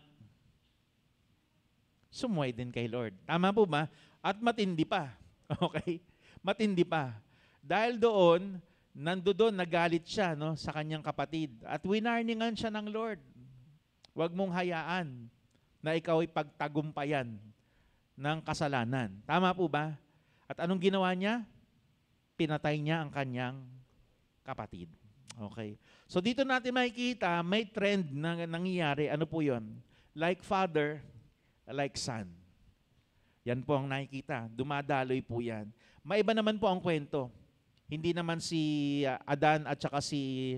sumuway din kay Lord. Tama po ba? At matindi pa. Okay? Matindi pa. Dahil doon, nandoon nagalit siya no, sa kanyang kapatid. At winarningan siya ng Lord. Huwag mong hayaan na ikaw ay pagtagumpayan ng kasalanan. Tama po ba? At anong ginawa niya? Pinatay niya ang kanyang kapatid. Okay. So dito natin makikita, may trend na nangyayari. Ano po yon? Like father, like son. Yan po ang nakikita. Dumadaloy po yan. Maiba naman po ang kwento. Hindi naman si Adan at saka si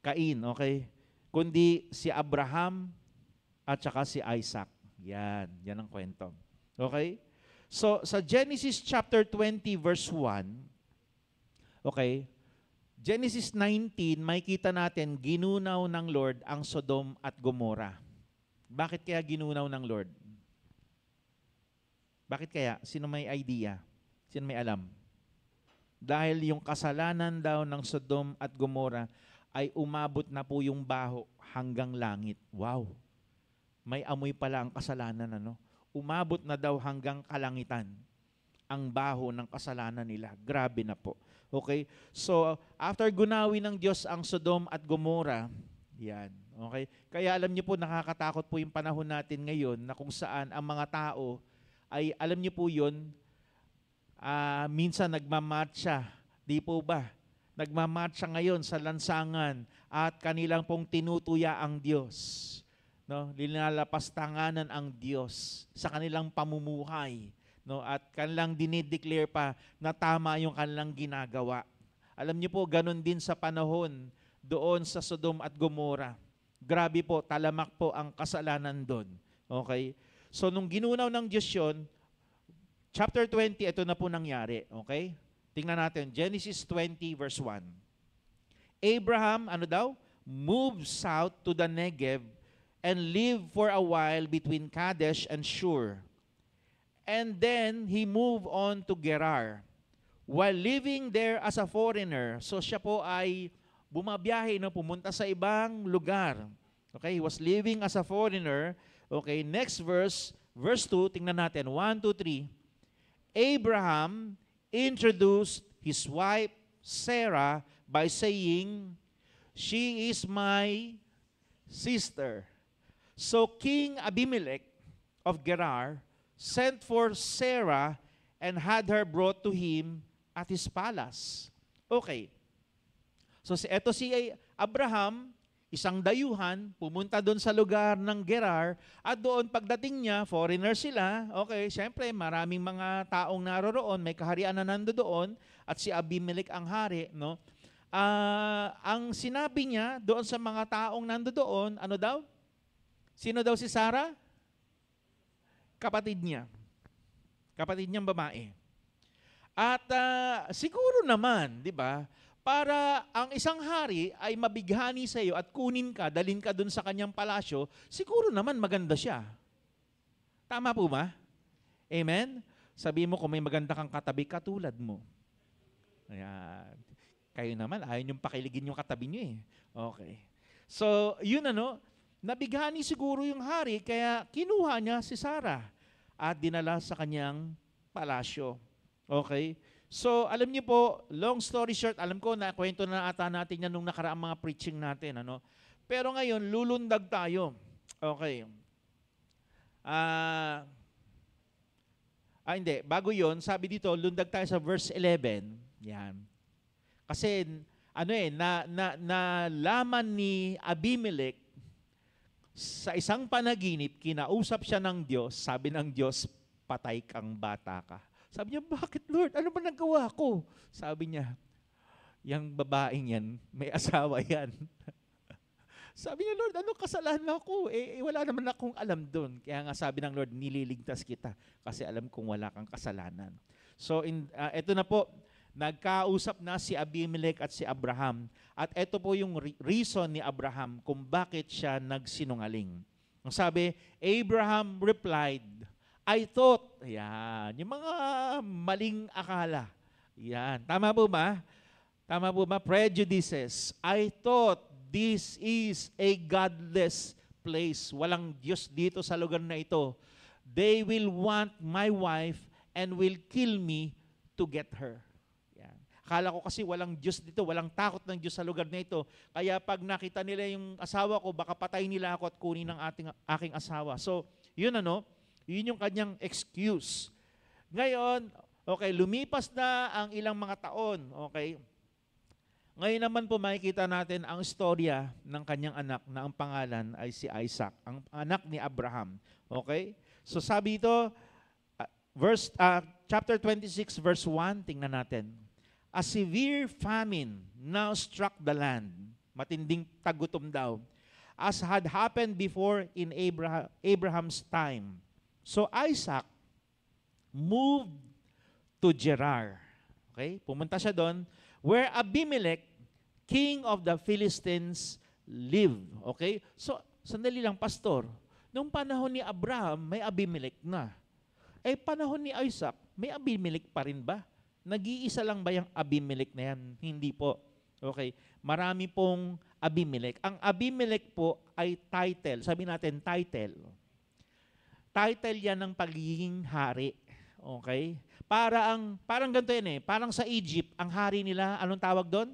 Cain, okay? Kundi si Abraham at saka si Isaac. Yan ang kwento. Okay? So, sa Genesis chapter 20 verse 1, okay, Genesis 19, makikita natin, ginunaw ng Lord ang Sodom at Gomorrah. Bakit kaya ginunaw ng Lord? Bakit kaya? Sino may idea? Sino may alam? Dahil yung kasalanan daw ng Sodom at Gomorrah ay umabot na po yung baho hanggang langit. Wow! May amoy pala ang kasalanan, ano? Umabot na daw hanggang kalangitan ang baho ng kasalanan nila. Grabe na po. Okay? So, after gunawin ng Diyos ang Sodom at Gomorrah, yan. Okay? Kaya alam niyo po, nakakatakot po yung panahon natin ngayon na kung saan ang mga tao ay, alam niyo po yun, minsan nagmamarcha. Di po ba? Nagmamarcha ngayon sa lansangan at kanilang pong tinutuya ang Diyos. No, linalapastanganan ang Diyos sa kanilang pamumuhay, no, at kanilang dinideclare pa na tama yung kanilang ginagawa. Alam niyo po, ganun din sa panahon doon sa Sodom at Gomorrah. Grabe po, talamak po ang kasalanan doon. Okay? So, nung ginunaw ng Diyos yun, chapter 20, ito na po nangyari. Okay? Tingnan natin, Genesis 20 verse 1. Abraham, ano daw? Moved south to the Negev and lived for a while between Kadesh and Shur. And then he moved on to Gerar. While living there as a foreigner, so siya po ay bumabiyahe, no, pumunta sa ibang lugar. Okay, he was living as a foreigner. Okay, next verse, verse 2, tingnan natin, 1, 2, 3. Abraham introduced his wife Sarah by saying, "She is my sister." So King Abimelech of Gerar sent for Sarah and had her brought to him at his palace. Okay. So eto si Abraham, isang dayuhan, pumunta doon sa lugar ng Gerar at doon pagdating niya, foreigner sila, okay, syempre maraming mga taong naroroon, may kaharian na nandoon at si Abimelech ang hari, no? Ang sinabi niya doon sa mga taong nandoon, ano daw? Sino daw si Sarah? Kapatid niya. Kapatid niyang babae. At siguro naman, di ba, para ang isang hari ay mabighani sa iyo at kunin ka, dalhin ka dun sa kanyang palasyo, siguro naman maganda siya. Tama po ba? Amen? Sabi mo kung may maganda kang katabi, katulad mo. Ayan. Kayo naman, ayaw niyong pakiligin yung katabi niyo eh. Okay. So, yun ano, nabighani siguro yung hari, kaya kinuha niya si Sarah at dinala sa kanyang palasyo. Okay? So, alam niyo po, long story short, alam ko na kwento na ata natin yan nung nakaraang mga preaching natin. Ano? Pero ngayon, lulundag tayo. Okay. Hindi. Bago yon, sabi dito, lundag tayo sa verse 11. Yan. Kasi, nalaman ni Abimelech sa isang panaginip, kinausap siya ng Diyos, sabi ng Diyos, patay kang bata ka. Sabi niya, bakit Lord? Ano ba nagawa ko? Sabi niya, yung babaeng yan, may asawa yan. Sabi niya, Lord, ano kasalanan ako? Wala naman akong alam doon. Kaya nga sabi ng Lord, nililigtas kita kasi alam kong wala kang kasalanan. So, ito na po, nagkausap na si Abimelech at si Abraham. At ito po yung reason ni Abraham kung bakit siya nagsinungaling. Ang sabi, Abraham replied, I thought, yan, yung mga maling akala. Yan, tama po ba? Tama po ba? Prejudices. I thought this is a godless place. Walang Diyos dito sa lugar na ito. They will want my wife and will kill me to get her. Yan. Akala ko kasi walang Diyos dito, walang takot ng Diyos sa lugar na ito. Kaya pag nakita nila yung asawa ko, baka patayin nila ako at kunin ng aking asawa. So, yun yun yung kanyang excuse. Ngayon, okay, lumipas na ang ilang mga taon, okay? Ngayon naman po makikita natin ang istorya ng kanyang anak na ang pangalan ay si Isaac, ang anak ni Abraham. Okay? So sabi ito, chapter 26 verse 1, tingnan natin. A severe famine now struck the land. Matinding tagutom daw. As had happened before in Abraham's time. So Isaac moved to Gerar. Okay? Pumunta siya doon where Abimelech, king of the Philistines, lived. Okay? So, sandali lang, pastor. Nung panahon ni Abraham, may Abimelech na. Panahon ni Isaac, may Abimelech pa rin ba? Nag-iisa lang ba yung Abimelech na yan? Hindi po. Okay? Marami pong Abimelech. Ang Abimelech po ay title. Sabi natin, title. Title yan ng pagiging hari. Okay? Parang ganito yan Parang sa Egypt, ang hari nila, anong tawag doon?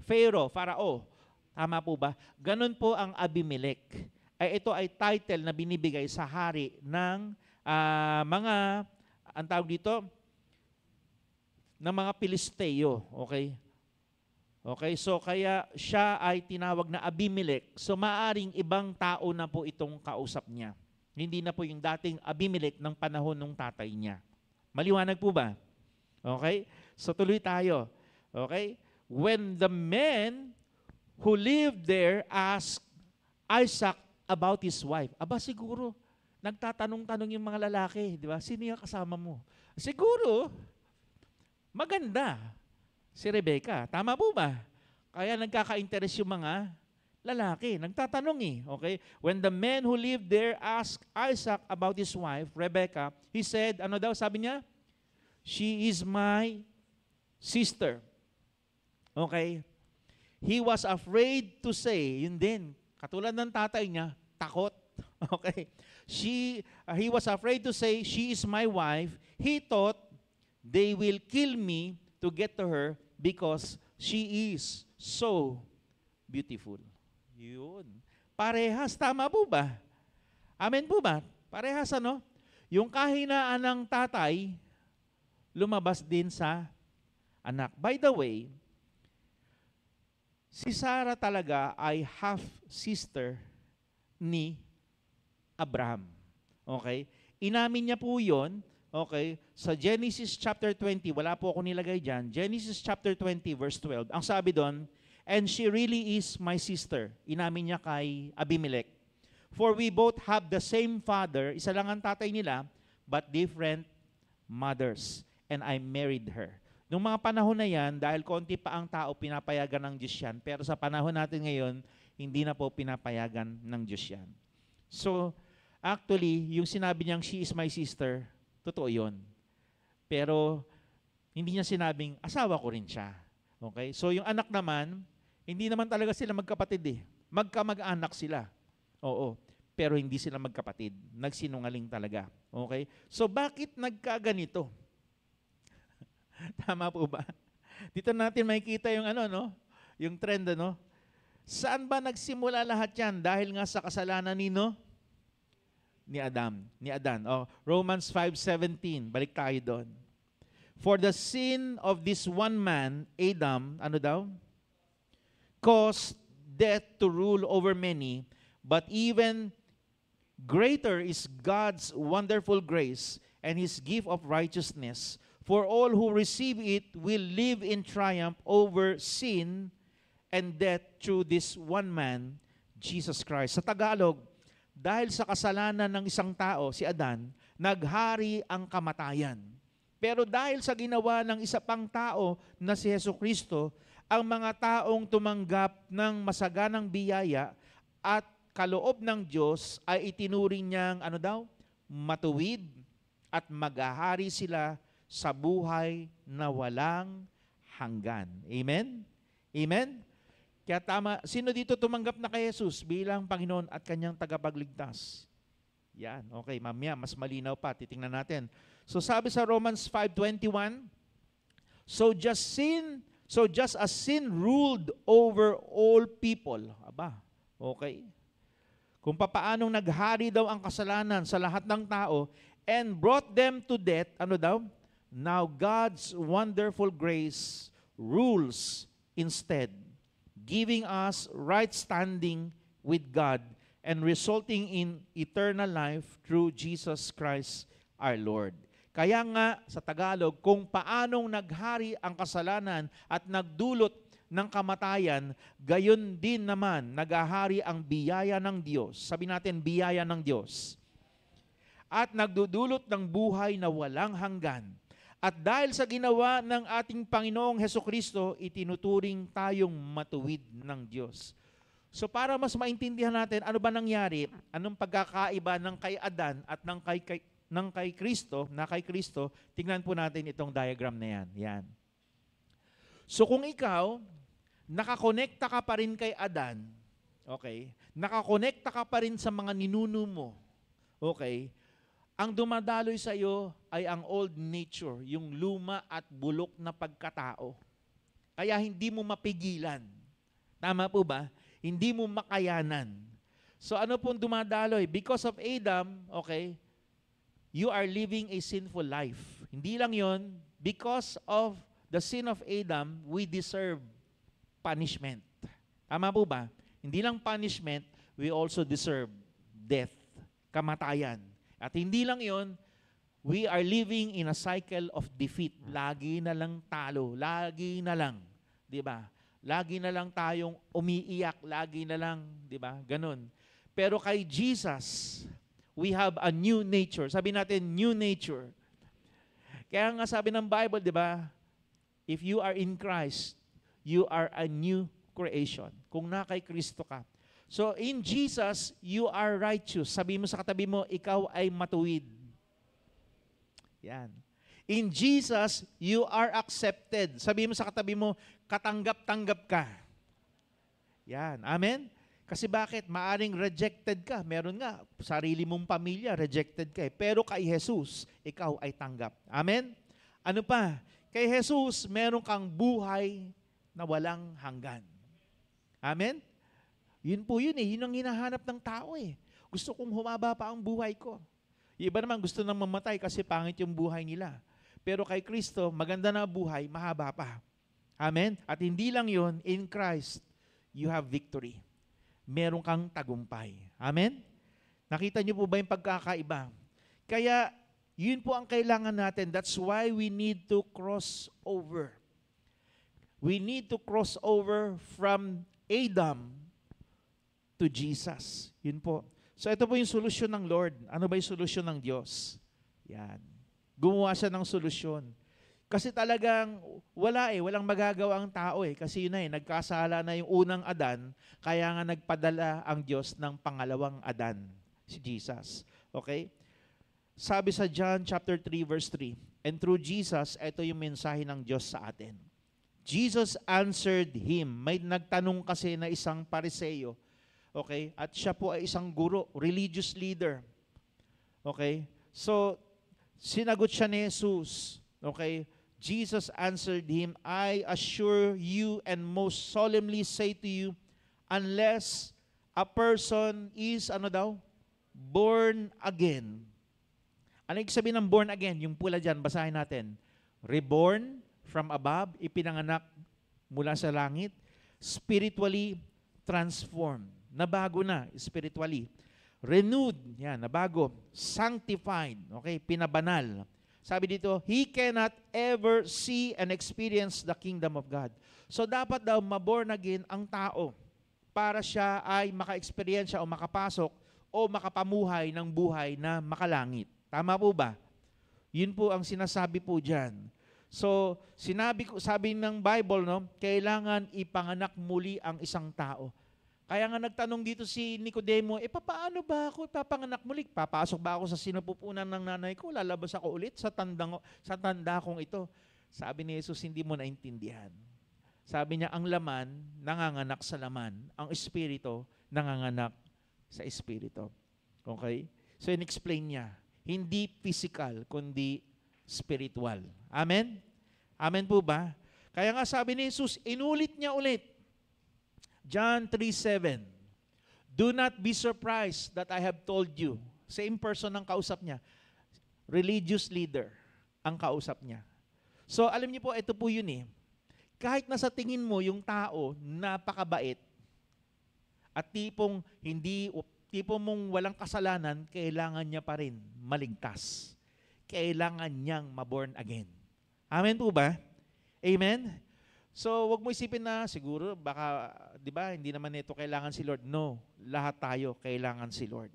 Pharaoh, Farao. Tama po ba? Ganon po ang Abimelech. Ito ay title na binibigay sa hari ng mga, ang tawag dito, ng mga Pilisteo. Okay? Okay, so kaya siya ay tinawag na Abimelech. So maaring ibang tao na po itong kausap niya. Hindi na po yung dating Abimelech ng panahon ng tatay niya. Maliwanag po ba? Okay? So tuloy tayo. Okay? When the men who lived there asked Isaac about his wife, siguro, nagtatanong-tanong yung mga lalaki, di ba? Sino yung kasama mo? Siguro, maganda. Si Rebecca. Tama po ba? Kaya nagkaka-interest yung mga lalaki. Nagtatanong Okay? When the men who lived there asked Isaac about his wife, Rebecca, he said, ano daw sabi niya? She is my sister. Okay? He was afraid to say, yun din, katulad ng tatay niya, takot. Okay? He was afraid to say, she is my wife. He thought they will kill me to get to her because she is so beautiful. Yun. Parehas, tama po ba? Amen po ba? Parehas Yung kahinaan ng tatay, lumabas din sa anak. By the way, si Sarah talaga ay half-sister ni Abraham. Okay? Inamin niya po yun. Okay? Sa Genesis chapter 20, wala po ako nilagay dyan. Genesis chapter 20 verse 12. Ang sabi doon, and she really is my sister. Inamin niya kay Abimelech. For we both have the same father, isa lang ang tatay nila, but different mothers. And I married her. Noong mga panahon na yan, dahil konti pa ang tao, pinapayagan ng Diyos yan. Pero sa panahon natin ngayon, hindi na po pinapayagan ng Diyos yan. So, actually, yung sinabi niyang, she is my sister, totoo yun. Pero, hindi niya sinabing, asawa ko rin siya. Okay? So, yung anak naman, hindi naman talaga sila magkapatid Magkamag-anak sila. Oo. Pero hindi sila magkapatid. Nagsinungaling talaga. Okay? So, bakit nagkaganito? Tama po ba? Dito natin makikita yung yung trend Saan ba nagsimula lahat yan? Dahil nga sa kasalanan ni Adan. Romans 5:17. Balik tayo doon. For the sin of this one man, Adam, caused death to rule over many, but even greater is God's wonderful grace and His gift of righteousness. For all who receive it will live in triumph over sin and death through this one man, Jesus Christ. Sa Tagalog, dahil sa kasalanan ng isang tao, si Adan, naghari ang kamatayan. Pero dahil sa ginawa ng isa pang tao na si Jesucristo, ang mga taong tumanggap ng masaganang biyaya at kaloob ng Diyos ay itinuring niyang matuwid, at maghahari sila sa buhay na walang hanggan. Amen? Amen? Kaya tama, sino dito tumanggap na kay Jesus bilang Panginoon at kanyang tagapagligtas? Yan, okay, mamaya, mas malinaw pa, titingnan natin. So sabi sa Romans 5:21, so just as sin ruled over all people. Aba, okay. Kung papaanong naghari daw ang kasalanan sa lahat ng tao and brought them to death, ano daw? Now God's wonderful grace rules instead, giving us right standing with God and resulting in eternal life through Jesus Christ our Lord. Kaya nga sa Tagalog, kung paanong naghari ang kasalanan at nagdulot ng kamatayan, gayon din naman naghahari ang biyaya ng Diyos. Sabi natin, biyaya ng Diyos. At nagdudulot ng buhay na walang hanggan. At dahil sa ginawa ng ating Panginoong Hesukristo, itinuturing tayong matuwid ng Diyos. So para mas maintindihan natin ano ba nangyari, anong pagkakaiba ng kay Adan at ng kay Kristo, tingnan po natin itong diagram na yan. Yan. So kung ikaw, nakakonekta ka pa rin kay Adan, okay, nakakonekta ka pa rin sa mga ninuno mo, okay, ang dumadaloy sa iyo ay ang old nature, yung luma at bulok na pagkatao. Kaya hindi mo mapigilan. Tama po ba? Hindi mo makayanan. So ano pong dumadaloy? Because of Adam, okay, you are living a sinful life. Hindi lang yon, because of the sin of Adam, we deserve punishment. Tama po ba? Hindi lang punishment, we also deserve death, kamatayan. At hindi lang yon, we are living in a cycle of defeat. Lagi na lang talo, lagi na lang, di ba? Lagi na lang tayong umiiyak, lagi na lang, di ba? Ganun. Pero kay Jesus, we have a new nature. Sabi natin, new nature. Kaya nga sabi ng Bible, di ba? If you are in Christ, you are a new creation. Kung na kay Kristo ka. So in Jesus, you are righteous. Sabi mo sa katabi mo, ikaw ay matuwid. Yan. In Jesus, you are accepted. Sabi mo sa katabi mo, katanggap-tanggap ka. Yan. Amen? Kasi bakit? Maaring rejected ka. Meron nga, sarili mong pamilya, rejected ka. Pero kay Jesus, ikaw ay tanggap. Amen? Ano pa? Kay Jesus, meron kang buhay na walang hanggan. Amen? Yun po yun eh. Yun ang hinahanap ng tao eh. Gusto kong humaba pa ang buhay ko. Yung iba naman gusto nang mamatay kasi pangit yung buhay nila. Pero kay Kristo, maganda na buhay, mahaba pa. Amen? At hindi lang yun, in Christ, you have victory. Meron kang tagumpay. Amen? Nakita niyo po ba yung pagkakaiba? Kaya, yun po ang kailangan natin. That's why we need to cross over. We need to cross over from Adam to Jesus. Yun po. So ito po yung solusyon ng Lord. Ano ba yung solusyon ng Diyos? Yan. Gumawa siya ng solusyon. Kasi talagang walang magagawa ang tao eh. Kasi yun na eh, nagkasala na yung unang Adan, kaya nga nagpadala ang Diyos ng pangalawang Adan, si Jesus. Okay? Sabi sa John chapter 3 verse 3, and through Jesus, ito yung mensahe ng Diyos sa atin. Jesus answered him. May nagtanong kasi na isang Pariseo. Okay? At siya po ay isang guro, religious leader. Okay? So, sinagot siya ni Jesus. Okay? Jesus answered him, I assure you and most solemnly say to you, unless a person is, born again. Ano yung sabihin ng born again? Yung pula dyan, basahin natin. Reborn from above, ipinanganak mula sa langit, spiritually transformed. Nabago na, spiritually. Renewed, yan, nabago. Sanctified, okay, pinabanal. Sabi dito, he cannot ever see and experience the kingdom of God. So dapat daw maborn again ang tao para siya ay maka-experience o makapasok o makapamuhay ng buhay na makalangit. Tama po ba? Yun po ang sinasabi po dyan. So, sabi ng Bible, no, kailangan ipanganak muli ang isang tao. Kaya nga nagtanong dito si Nicodemo, paano ba ako ipapanganak muli? Papasok ba ako sa sinapupunan ng nanay ko? Lalabas ako ulit sa tanda kong ito. Sabi ni Jesus, hindi mo naintindihan. Sabi niya, ang laman, nanganganak sa laman. Ang espiritu, nanganganak sa espiritu. Okay? So, in-explain niya, hindi physical, kundi spiritual. Amen? Amen po ba? Kaya nga sabi ni Jesus, inulit niya ulit. John 3:7, do not be surprised that I have told you. Same person ang kausap niya. Religious leader ang kausap niya. So, alam niyo po, ito po yun eh. Kahit nasa tingin mo yung tao napakabait at tipong mong walang kasalanan, kailangan niya pa rin maligtas. Kailangan niyang maborn again. Amen po ba? Amen? So, wag mo isipin na siguro baka, 'di ba, hindi naman ito kailangan si Lord. No, lahat tayo kailangan si Lord.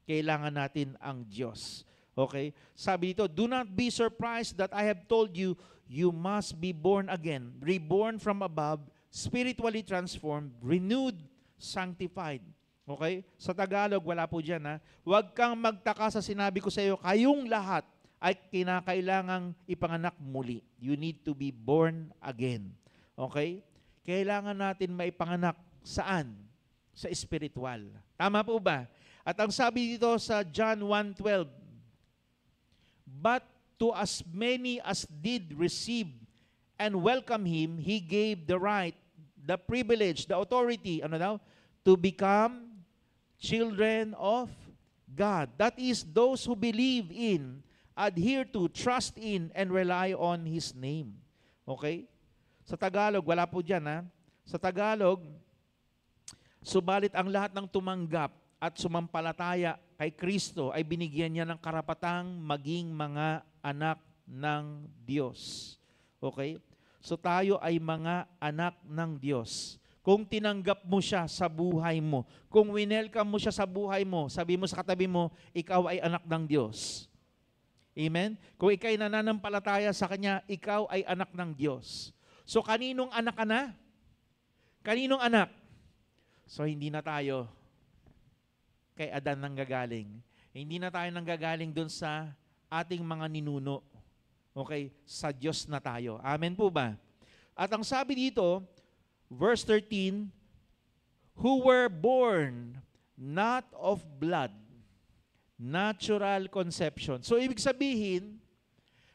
Kailangan natin ang Diyos. Okay? Sabi dito, do not be surprised that I have told you, you must be born again, reborn from above, spiritually transformed, renewed, sanctified. Okay? Sa Tagalog, wala po dyan ha. Huwag kang magtaka sa sinabi ko sa iyo, kayong lahat ay kinakailangang ipanganak muli. You need to be born again. Okay? Kailangan natin maipanganak saan? Sa spiritual. Tama po ba? At ang sabi dito sa John 1:12, but to as many as did receive and welcome Him, He gave the right, the privilege, the authority, to become children of God. That is, those who believe in, adhere to, trust in, and rely on His name. Okay? Sa Tagalog, wala po dyan ha. Sa Tagalog, subalit ang lahat ng tumanggap at sumampalataya kay Kristo ay binigyan niya ng karapatang maging mga anak ng Diyos. Okay? So tayo ay mga anak ng Diyos. Kung tinanggap mo siya sa buhay mo, kung winelcome mo siya sa buhay mo, sabi mo sa katabi mo, ikaw ay anak ng Diyos. Amen? Kung ikaw'y nananampalataya sa Kanya, ikaw ay anak ng Diyos. So, kaninong anak ka na? Kaninong anak? So, hindi na tayo kay Adan nanggagaling. Hindi na tayo nanggagaling dun sa ating mga ninuno. Okay? Sa Diyos na tayo. Amen po ba? At ang sabi dito, verse 13, who were born not of blood, natural conception. So, ibig sabihin,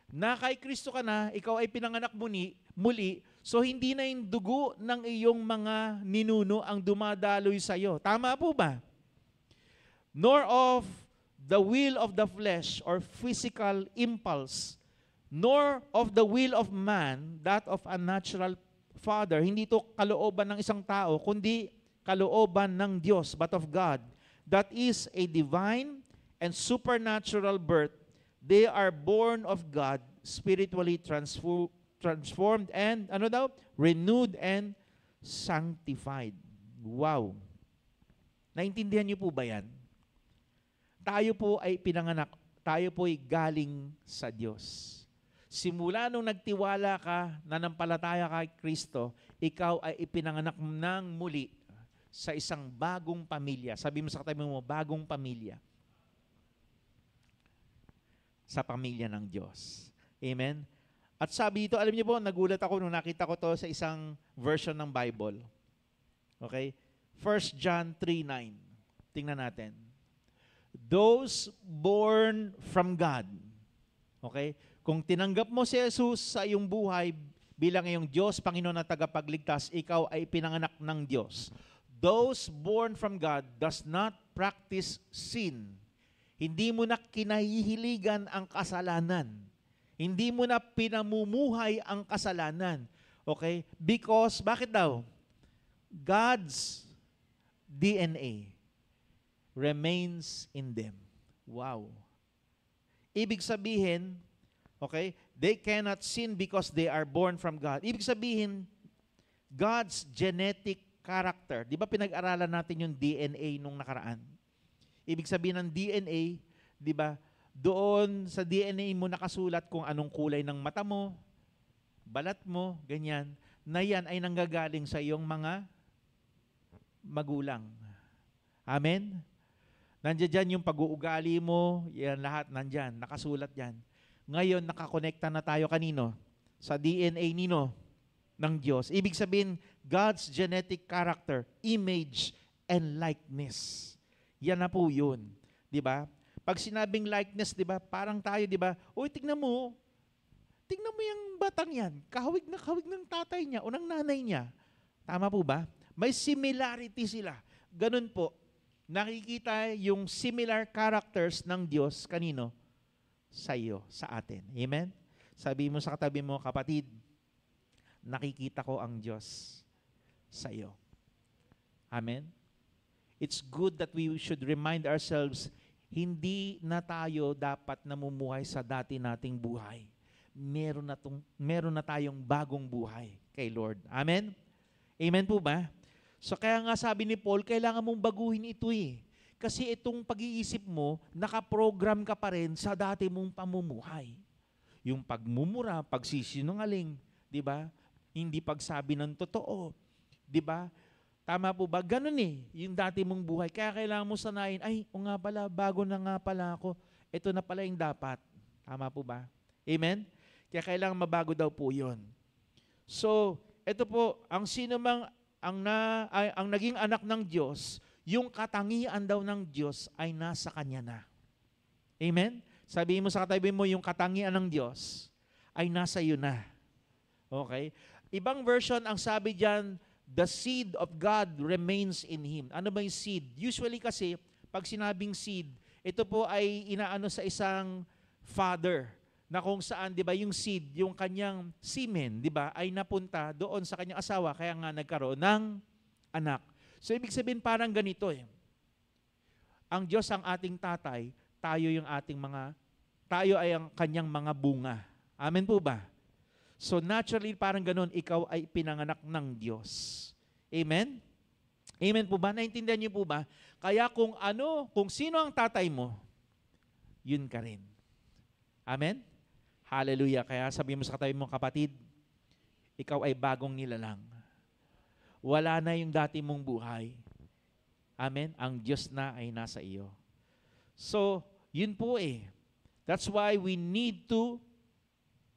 na kay Kristo ka na, ikaw ay pinanganak muli, so hindi na yung dugo ng iyong mga ninuno ang dumadaloy sa iyo. Tama po ba? Nor of the will of the flesh or physical impulse, nor of the will of man, that of a natural father. Hindi ito kalooban ng isang tao, kundi kalooban ng Diyos, but of God. That is a divine and supernatural birth. They are born of God, spiritually transformed and, renewed and sanctified. Wow. Naintindihan niyo po ba yan? Tayo po ay pinanganak, tayo po ay galing sa Diyos. Simula nung nagtiwala ka, nanampalataya kay Kristo, ikaw ay ipinanganak ng muli sa isang bagong pamilya. Sabi mo sa katabi mo, bagong pamilya. Sa pamilya ng Diyos. Amen? At sabi ito, alam niyo po, nagulat ako nung nakita ko to sa isang version ng Bible. Okay? 1 John 3:9. Tingnan natin. Those born from God. Okay? Kung tinanggap mo si Jesus sa iyong buhay bilang iyong Diyos, Panginoon na tagapagligtas, ikaw ay pinanganak ng Diyos. Those born from God does not practice sin. Hindi mo na kinahihiligan ang kasalanan. Hindi mo na pinamumuhay ang kasalanan. Okay? Because, bakit daw? God's DNA remains in them. Wow. Ibig sabihin, okay, they cannot sin because they are born from God. Ibig sabihin, God's genetic character. Di ba pinag-aralan natin yung DNA nung nakaraan? Ibig sabihin ng DNA, di ba, doon sa DNA mo nakasulat kung anong kulay ng mata mo, balat mo, ganyan, na yan ay nanggagaling sa iyong mga magulang. Amen? Nandiyan dyan yung pag-uugali mo, yan lahat nandyan, nakasulat yan. Ngayon, nakakonekta na tayo kanino? Sa DNA nino ng Diyos. Ibig sabihin, God's genetic character, image, and likeness. Yan na po yun. Di ba? Pag sinabing likeness, di ba, parang tayo, di ba, uy, tignan mo yung batang yan, kahawig na kahawig ng tatay niya o ng nanay niya. Tama po ba? May similarity sila. Ganun po, nakikita yung similar characters ng Diyos, kanino? Sa iyo, sa atin. Amen? Sabi mo sa katabi mo, kapatid, nakikita ko ang Diyos sa iyo. Amen? It's good that we should remind ourselves, hindi na tayo dapat namumuhay sa dati nating buhay. Meron na tayong bagong buhay kay Lord. Amen? Amen po ba? So kaya nga sabi ni Paul, kailangan mong baguhin ito eh. Kasi itong pag-iisip mo, nakaprogram ka pa rin sa dati mong pamumuhay. Yung pagmumura, pagsisinungaling, di ba? Hindi pagsabi ng totoo, di ba? Tama po ba? Ganun eh, yung dati mong buhay. Kaya kailangan mo sanayin, ay, o nga pala, bago na nga pala ako. Ito na pala yung dapat. Tama po ba? Amen? Kaya kailangan mabago daw po yun. So, ito po, ang sino mang ang naging anak ng Diyos, yung katangian daw ng Diyos ay nasa kanya na. Amen? Sabihin mo sa katabi mo, yung katangian ng Diyos ay nasa iyo na. Okay? Ibang version, ang sabi diyan, the seed of God remains in Him. Ano ba yung seed? Usually kasi, pag sinabing seed, ito po ay inaano sa isang father, na kung saan, di ba, yung seed, yung kanyang semen, di ba, ay napunta doon sa kanyang asawa, kaya nga nagkaroon ng anak. So, ibig sabihin parang ganito eh. Ang Diyos ang ating tatay, tayo ay ang kanyang mga bunga. Amen po ba? So, naturally, parang ganun, ikaw ay pinanganak ng Diyos. Amen? Amen po ba? Naintindihan niyo po ba? Kaya kung sino ang tatay mo, yun ka rin. Amen? Hallelujah. Kaya sabi mo sa katabi mo, kapatid, ikaw ay bagong nilalang. Wala na yung dati mong buhay. Amen? Ang Diyos na ay nasa iyo. So, yun po eh. That's why we need to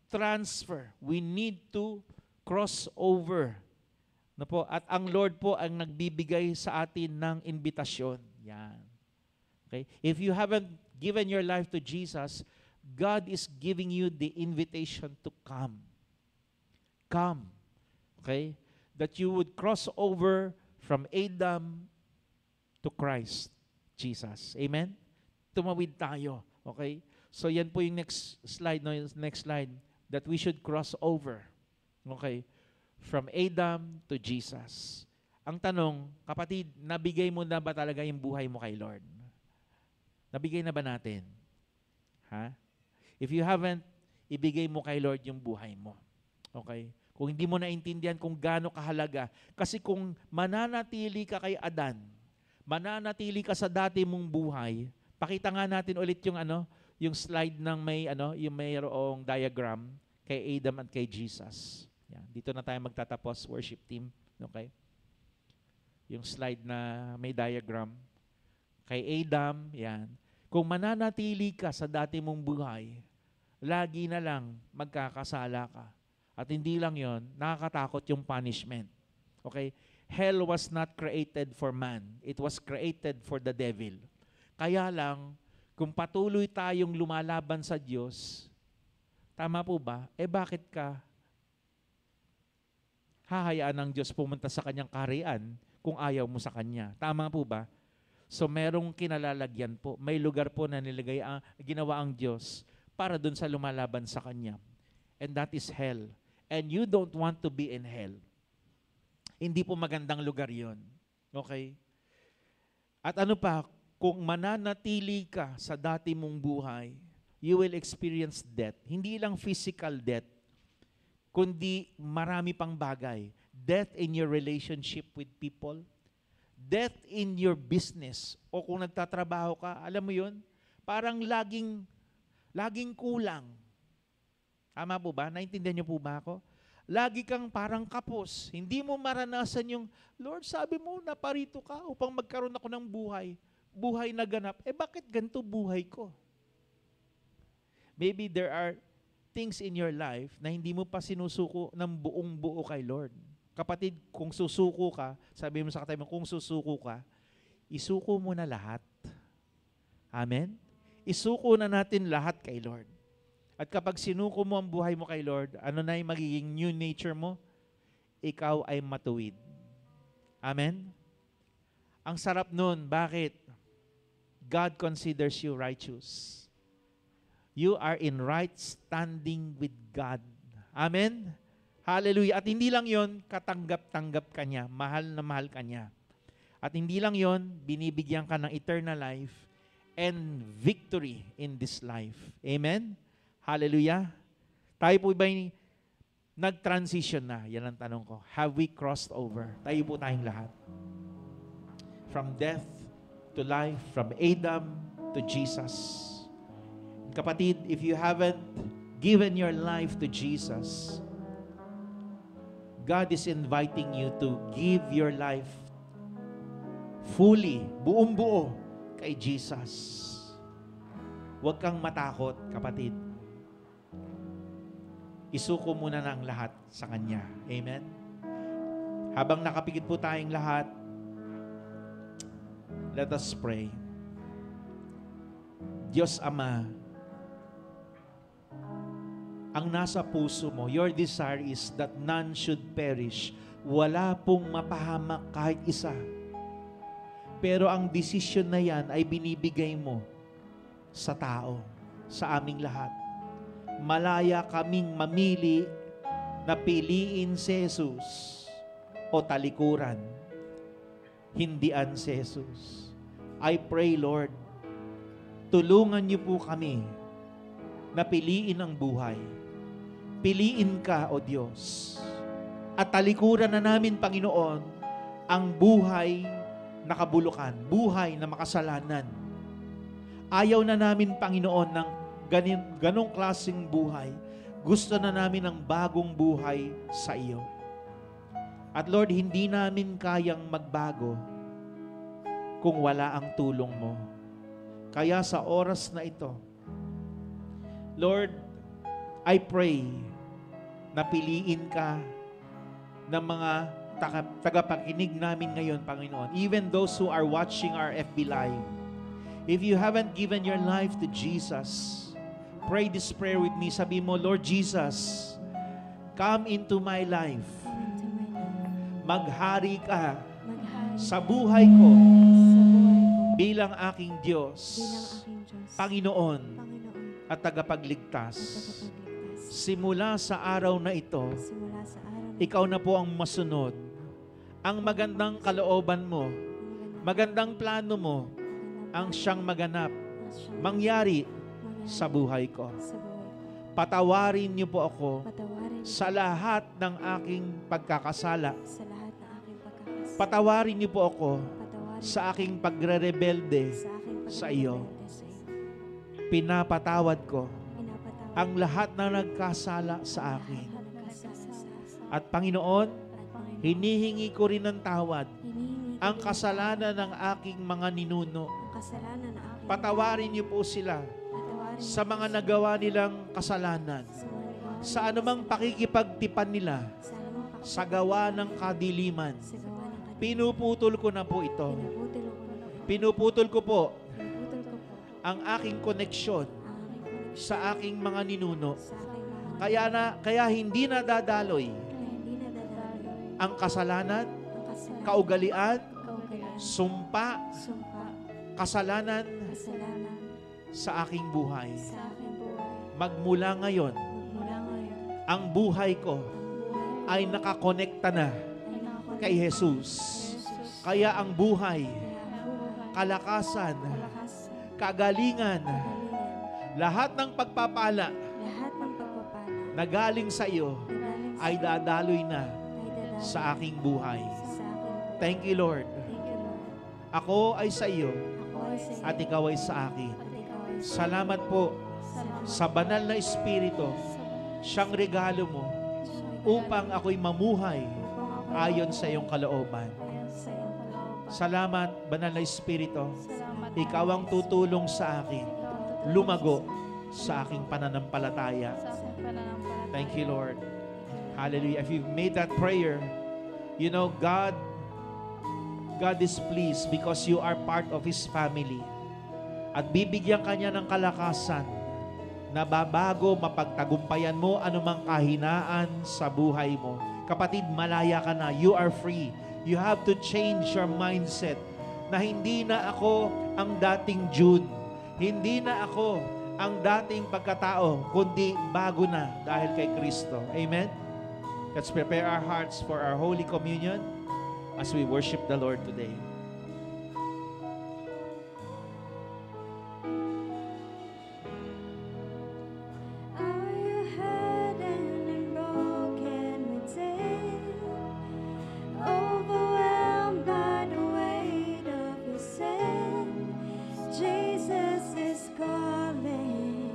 transfer. We need to cross over. No po? At ang Lord po ang nagbibigay sa atin ng imbitasyon. Yan. Okay? If you haven't given your life to Jesus, God is giving you the invitation to come. Come. Okay? That you would cross over from Adam to Christ, Jesus. Amen? Tumawid tayo. Okay? So yan po yung next slide. No? Next slide. That we should cross over. Okay? From Adam to Jesus. Ang tanong, kapatid, nabigay mo na ba talaga yung buhay mo kay Lord? Nabigay na ba natin? Ha? If you haven't, ibigay mo kay Lord yung buhay mo. Okay? Kung hindi mo naintindihan kung gaano kahalaga, kasi kung mananatili ka kay Adan, mananatili ka sa dati mong buhay, pakita nga natin ulit yung slide ng yung mayroong diagram kay Adam at kay Jesus. Yan. Dito na tayo magtatapos, worship team. Okay? Yung slide na may diagram. Kay Adam, yan. Kung mananatili ka sa dati mong buhay, lagi na lang magkakasala ka. At hindi lang yon, nakakatakot yung punishment. Okay? Hell was not created for man. It was created for the devil. Kaya lang, kung patuloy tayong lumalaban sa Diyos, tama po ba? Bakit ka hahayaan ng Diyos pumunta sa kanyang kaharian kung ayaw mo sa kanya? Tama po ba? So merong kinalalagyan po. May lugar po na ginawa ang Diyos para dun sa lumalaban sa kanya. And that is hell. And you don't want to be in hell. Hindi po magandang lugar yon. Okay? At kung mananatili ka sa dati mong buhay, you will experience death. Hindi lang physical death, kundi marami pang bagay. Death in your relationship with people, death in your business, o kung nagtatrabaho ka, alam mo yun, parang laging kulang. Tama po ba? Naintindihan niyo po ba ako? lagi kang parang kapos. Hindi mo maranasan yung, Lord, sabi mo, naparito ka upang magkaroon ako ng buhay. Buhay na ganap. Bakit ganito buhay ko? Maybe there are things in your life na hindi mo pa sinusuko ng buong buo kay Lord. Kapatid, kung susuko ka, sabi mo sa katabi mo, kung susuko ka, isuko mo na lahat. Amen? Isuko na natin lahat kay Lord. At kapag sinuko mo ang buhay mo kay Lord, ano na yung magiging new nature mo? Ikaw ay matuwid. Amen? Ang sarap nun. Bakit? God considers you righteous. You are in right standing with God. Amen? Hallelujah. At hindi lang yon, katanggap-tanggap ka niya. Mahal na mahal ka niya. At hindi lang yon, binibigyan ka ng eternal life and victory in this life. Amen? Hallelujah. Tayo po ba nag-transition na? Yan ang tanong ko. Have we crossed over? Tayo po tayong lahat. From death to life, from Adam to Jesus. Kapatid, if you haven't given your life to Jesus, God is inviting you to give your life fully, buong buo kay Jesus. Huwag kang matakot, kapatid. Isuko muna na ang lahat sa Kanya. Amen? Habang nakapikit po tayong lahat, let us pray. Diyos Ama, ang nasa puso mo, your desire is that none should perish. Wala pong mapahamak kahit isa. Pero ang desisyon na yan ay binibigay mo sa tao, sa aming lahat. Malaya kaming mamili na piliin si Jesus o talikuran, hindian si Jesus. I pray, Lord, tulungan niyo po kami na piliin ang buhay. Piliin ka, O Diyos. At talikuran na namin, Panginoon, ang buhay na kabulukan, buhay na makasalanan. Ayaw na namin, Panginoon, ng ganong klaseng buhay. Gusto na namin ng bagong buhay sa iyo. At Lord, hindi namin kayang magbago kung wala ang tulong mo. Kaya sa oras na ito, Lord, I pray na piliin ka ng mga tagapakinig namin ngayon, Panginoon. Even those who are watching our FB Live. If you haven't given your life to Jesus, pray this prayer with me. Sabi mo, Lord Jesus, come into my life. Maghari ka sa buhay ko bilang aking Diyos, Panginoon at tagapagligtas. Simula sa araw na ito, ikaw na po ang masunod. Ang magandang kalooban mo, magandang plano mo, ang siyang maganap, mangyari sa buhay ko. Patawarin niyo po ako sa lahat ng aking pagkakasala. Patawarin niyo po ako sa aking pagre-rebelde sa iyo. Pinapatawad ko ang lahat na nagkasala sa akin. At Panginoon, hinihingi ko rin ng tawad ang kasalanan ng aking mga ninuno. Patawarin niyo po sila sa mga nagawa nilang kasalanan, sa anumang pakikipagtipan nila, sa gawa ng kadiliman. Pinuputol ko na po ito. Pinuputol ko po ang aking koneksyon sa aking mga ninuno. Kaya hindi na dadaloy ang kasalanan, kaugalian, sumpa, kasalanan sa aking buhay. Magmula ngayon, ang buhay ko ay nakakonekta na kay Jesus. Kaya ang buhay, kalakasan, kagalingan, lahat ng pagpapala na galing sa iyo ay dadaloy na sa aking buhay. Thank you, Lord. Ako ay sa iyo at ikaw ay sa akin. Salamat po sa banal na Espiritu, siyang regalo mo upang ako'y mamuhay upang ako ayon sa iyong kalooban. ayon sa iyong kalooban. Salamat, Banal na Espiritu. Salamat, Ikaw ang tutulong sa akin Ikaw ang tutulong lumago sa aking pananampalataya. sa aking pananampalataya. Thank you, Lord. Hallelujah. If you've made that prayer, you know, God is pleased because you are part of His family. At bibigyan ka niya ng kalakasan na babago mapagtagumpayan mo anumang kahinaan sa buhay mo. Kapatid, malaya ka na. You are free. You have to change your mindset na hindi na ako ang dating Jude. Hindi na ako ang dating pagkatao, kundi bago na dahil kay Kristo. Amen? Let's prepare our hearts for our Holy Communion as we worship the Lord today. Are you hardened and broken within, overwhelmed by the weight of your sin? Jesus is calling.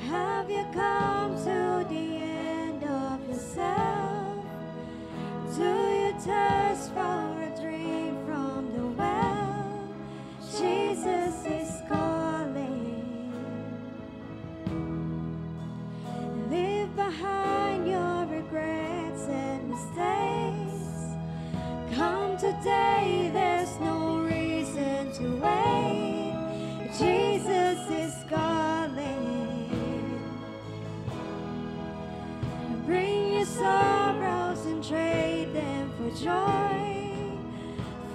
Have you come to the end of yourself? Do you thirst for a drink from the well? Jesus is calling. Leave behind your regrets and mistakes. Come today, there's no reason to wait. Jesus is calling. Bring your sorrows and trade them for joy.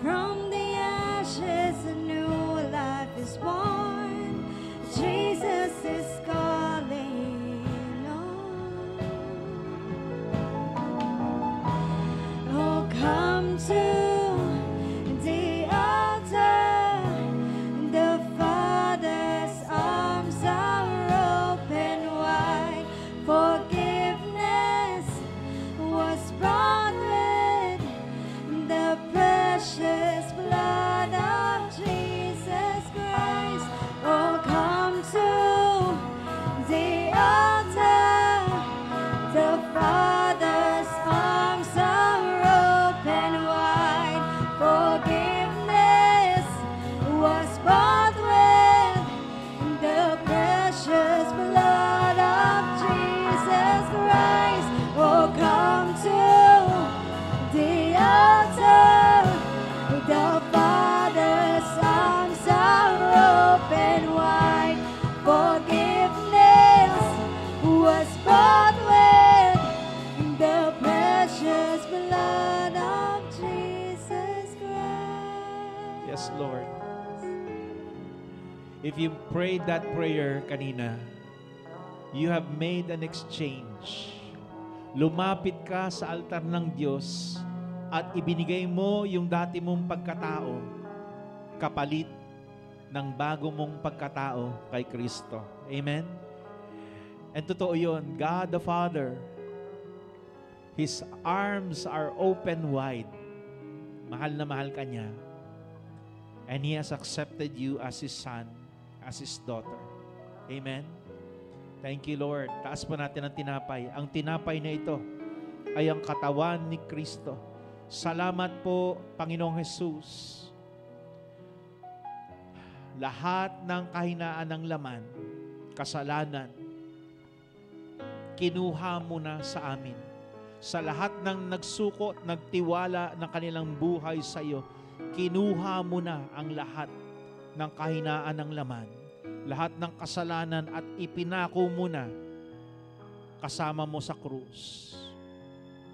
From the ashes, a new life is born. Jesus is calling. Oh, come to the altar. The Father's arms are open wide. Forgiveness was brought with the precious blood of Jesus Christ. Oh, come to the altar. The Father's arms are open wide. Forgiveness was bought with the precious blood of Jesus Christ. Oh, come to the altar. The Father's arms are open wide. Forgiveness was bought with the precious blood of Jesus Christ. Yes, Lord. If you prayed that prayer kanina, you have made an exchange. Lumapit ka sa altar ng Diyos at ibinigay mo yung dati mong pagkatao kapalit ng bago mong pagkatao kay Kristo. Amen? And totoo yun, God the Father, His arms are open wide. Mahal na mahal ka niya. And He has accepted you as His son, as His daughter. Amen? Thank you, Lord. Taas pa natin ang tinapay. Ang tinapay na ito ay ang katawan ni Kristo. Salamat po, Panginoong Jesus. Lahat ng kahinaan ng laman, kasalanan, kinuha mo na sa amin. Sa lahat ng nagsuko, nagtiwala ng kanilang buhay sa iyo, kinuha mo na ang lahat ng kahinaan ng laman, lahat ng kasalanan at ipinako mo na kasama mo sa krus.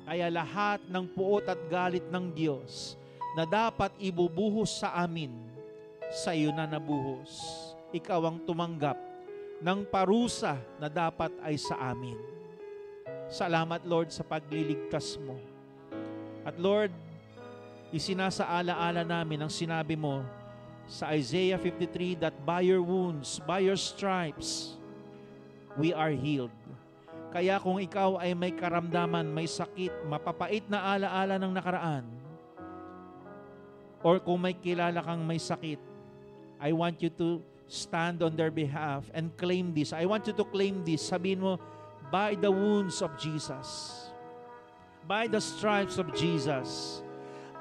Kaya lahat ng puot at galit ng Diyos na dapat ibubuhos sa amin, sa iyo na nabuhos. Ikaw ang tumanggap ng parusa na dapat ay sa amin. Salamat, Lord, sa pagliligtas mo. At Lord, isinasaala-ala namin ang sinabi mo sa Isaiah 53 that by your wounds, by your stripes, we are healed. Kaya kung ikaw ay may karamdaman, may sakit, mapapait na alaala ng nakaraan, or kung may kilala kang may sakit, I want you to stand on their behalf and claim this. I want you to claim this. Sabihin mo, by the wounds of Jesus, by the stripes of Jesus,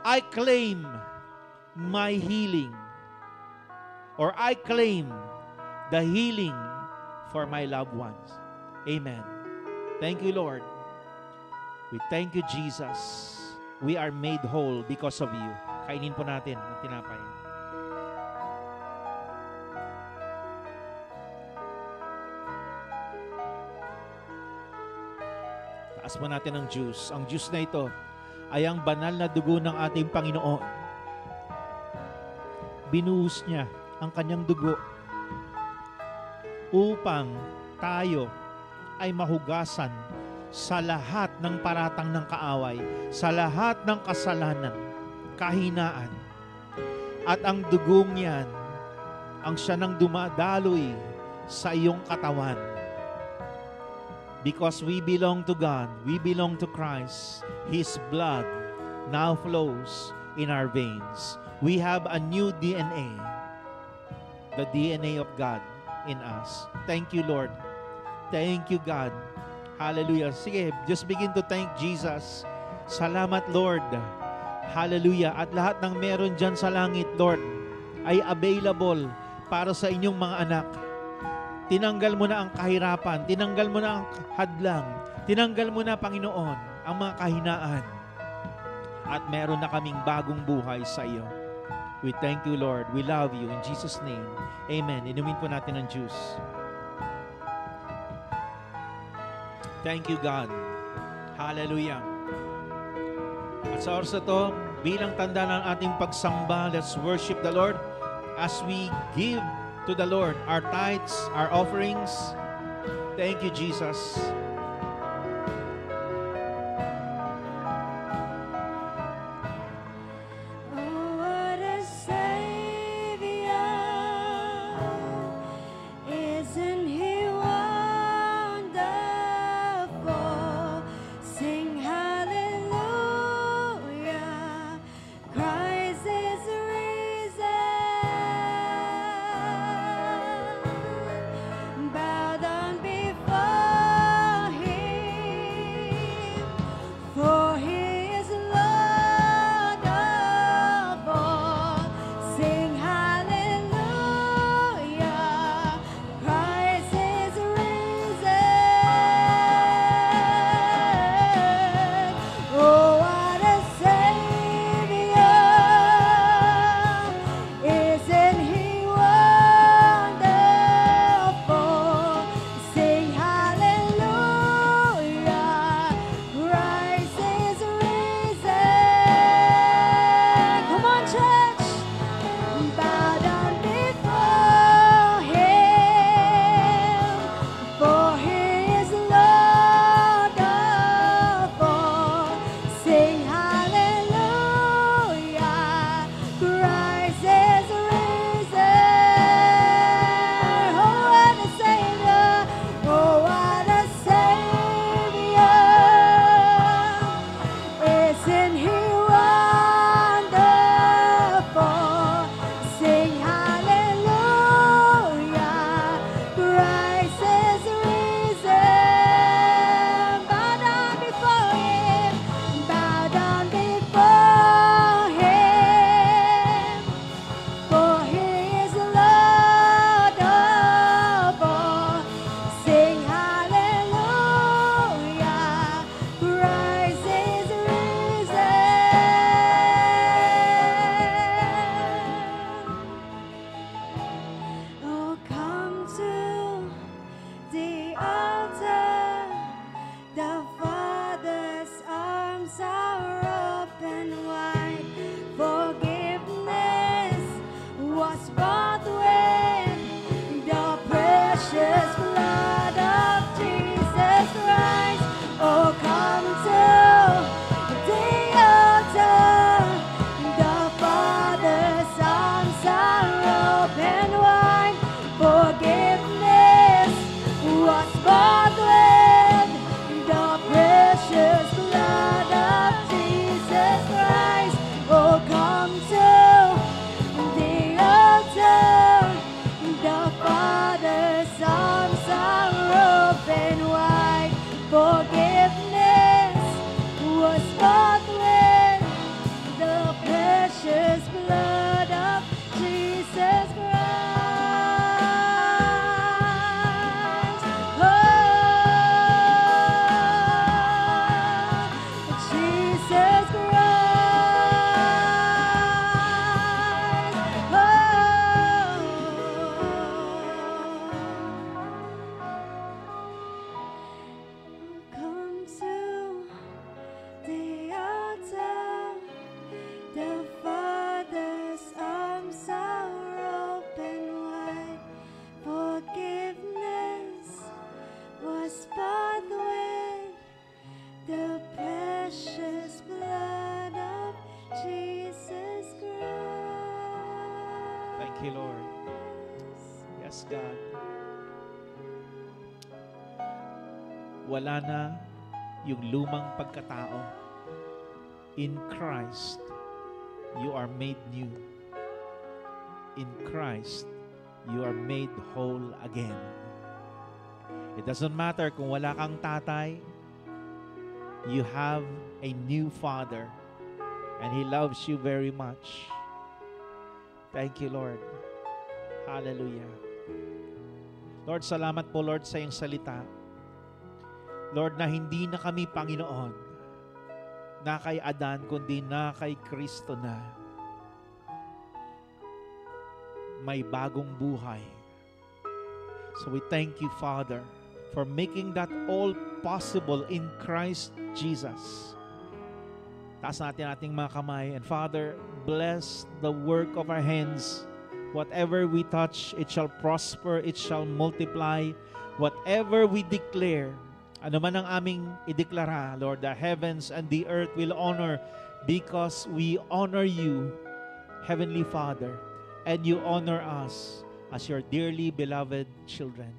I claim my healing, or I claim the healing for my loved ones. Amen. Thank you, Lord. We thank you, Jesus. We are made whole because of you. Kainin po natin ang tinapay. Taas po natin ang juice. Ang juice na ito ay ang banal na dugo ng ating Panginoon. Binuhos niya ang kanyang dugo upang tayo ay mahugasan sa lahat ng paratang ng kaaway, sa lahat ng kasalanan, kahinaan. At ang dugong yan, ang siya nang dumadaloy sa iyong katawan. Because we belong to God, we belong to Christ, His blood now flows in our veins. We have a new DNA, the DNA of God in us. Thank you, Lord. Thank you, God. Hallelujah. Sige, just begin to thank Jesus. Salamat, Lord. Hallelujah. At lahat ng meron dyan sa langit, Lord, ay available para sa inyong mga anak. Tinanggal mo na ang kahirapan, tinanggal mo na ang hadlang, tinanggal mo na, Panginoon, ang mga kahinaan. At meron na kaming bagong buhay sa iyo. We thank you, Lord. We love you. In Jesus' name, amen. Inumin po natin ang juice. Thank you, God. Hallelujah. At sa oras na ito, bilang tanda ng ating pagsamba, let's worship the Lord as we give to the Lord our tithes, our offerings. Thank you, Jesus. Oh, what a Savior! Isn't He wonderful? Sing hallelujah! Christ is risen. Bow down before precious blood of Jesus Christ. Thank you, Lord. Yes, God. Wala na yung lumang pagkatao. In Christ, you are made new. In Christ, you are made whole again. It doesn't matter kung wala kang tatay, you have a new Father, and He loves you very much. Thank you, Lord. Hallelujah. Lord, salamat po, Lord, sa iyong salita. Lord, na hindi na kami, Panginoon, na kay Adan, kundi na kay Kristo na. May bagong buhay. So we thank you, Father, for making that all possible in Christ Jesus. Taas natin ating mga kamay. And Father, bless the work of our hands. Whatever we touch, it shall prosper, it shall multiply. Whatever we declare, ano man ang aming ideklara, Lord, the heavens and the earth will honor because we honor you, Heavenly Father, and you honor us as your dearly beloved children.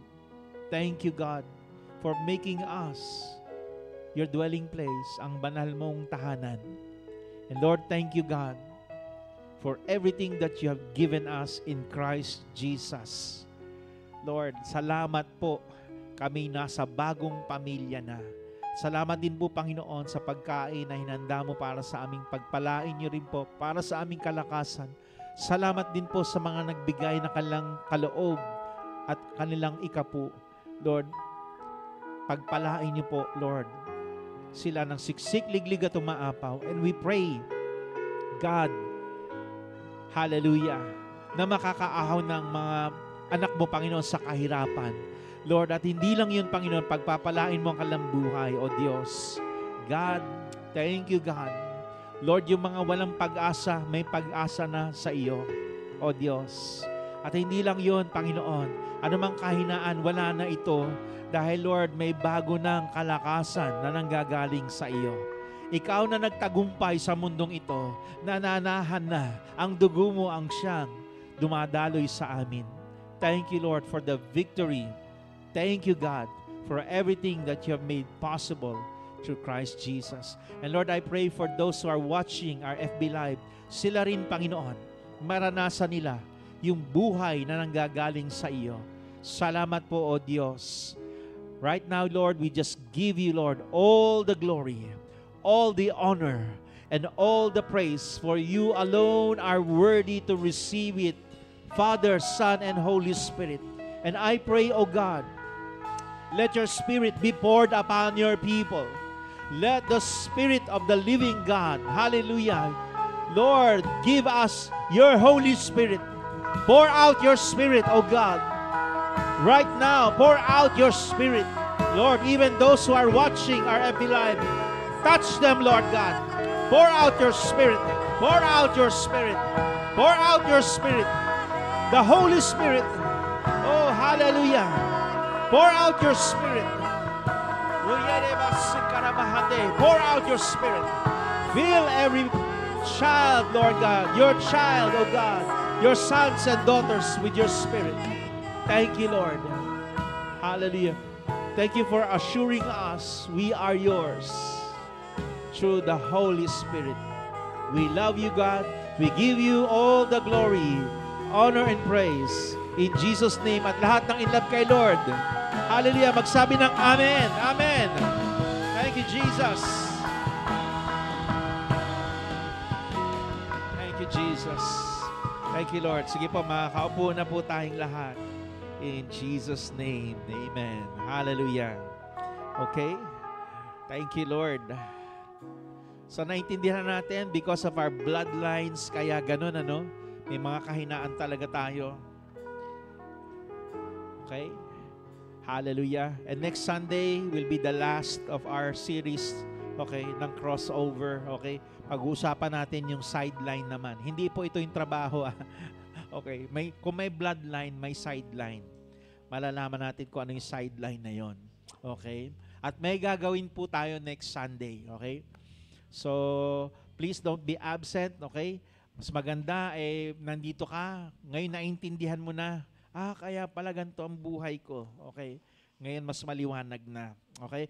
Thank you, God, for making us your dwelling place, ang banal mong tahanan. And Lord, thank you, God, for everything that you have given us in Christ Jesus. Lord, salamat po, kami nasa bagong pamilya na. Salamat din po, Panginoon, sa pagkain na hinanda mo para sa aming pagpalain niyo rin po, para sa aming kalakasan. Salamat din po sa mga nagbigay na kanilang kaloob at kanilang ikapu. Lord, pagpalain niyo po, Lord, sila ng siksik, liglig at umaapaw. And we pray, God, hallelujah, na makakaahaw ng mga anak mo, Panginoon, sa kahirapan. Lord, at hindi lang yun, Panginoon, pagpapalain mo ang kanilang buhay, O Diyos. God, thank you, God. Lord, yung mga walang pag-asa, may pag-asa na sa iyo, O Diyos. At hindi lang yun, Panginoon, anumang kahinaan, wala na ito, dahil, Lord, may bago ng kalakasan na nanggagaling sa iyo. Ikaw na nagtagumpay sa mundong ito, nananahan na ang dugo mo ang siyang dumadaloy sa amin. Thank you, Lord, for the victory. Thank you, God, for everything that you have made possible through Christ Jesus. And Lord, I pray for those who are watching our FB Live, sila rin, Panginoon, maranasan nila yung buhay na nanggagaling sa iyo. Salamat po, O Diyos. Right now, Lord, we just give you, Lord, all the glory, all the honor, and all the praise, for you alone are worthy to receive it, Father, Son, and Holy Spirit. And I pray, O God, let your Spirit be poured upon your people. Let the Spirit of the living God, hallelujah, Lord, give us your Holy Spirit. Pour out your Spirit, O God. Right now, pour out your Spirit. Lord, even those who are watching our FB Live, touch them, Lord God. Pour out your Spirit. Pour out your Spirit. Pour out your Spirit. The Holy Spirit. Oh, hallelujah. Pour out your Spirit. Pour out your Spirit. Fill every child, Lord God, your child, oh God, your sons and daughters with your Spirit. Thank you, Lord. Hallelujah. Thank you for assuring us we are yours through the Holy Spirit. We love you, God. We give you all the glory, honor, and praise. In Jesus' name, at lahat ng in love kay Lord. Hallelujah. Magsabi ng Amen. Amen. Thank you, Jesus. Thank you, Jesus. Thank you, Lord. Sige po, makakaupo na po tayong lahat. In Jesus' name, amen. Hallelujah. Okay? Thank you, Lord. So, naintindihan natin, because of our bloodlines, kaya ganun, ano? May mga kahinaan talaga tayo. Okay? Hallelujah. And next Sunday will be the last of our series, okay, ng crossover, okay? Pag-uusapan natin yung sideline naman. Hindi po ito yung trabaho, okay? Kung may bloodline, may sideline. Malalaman natin kung ano yung sideline na yon. Okay? At may gagawin po tayo next Sunday, okay? So, please don't be absent, okay? Mas maganda, nandito ka. Ngayon, naintindihan mo na, kaya pala ganito ang buhay ko. Okay? Ngayon, mas maliwanag na. Okay?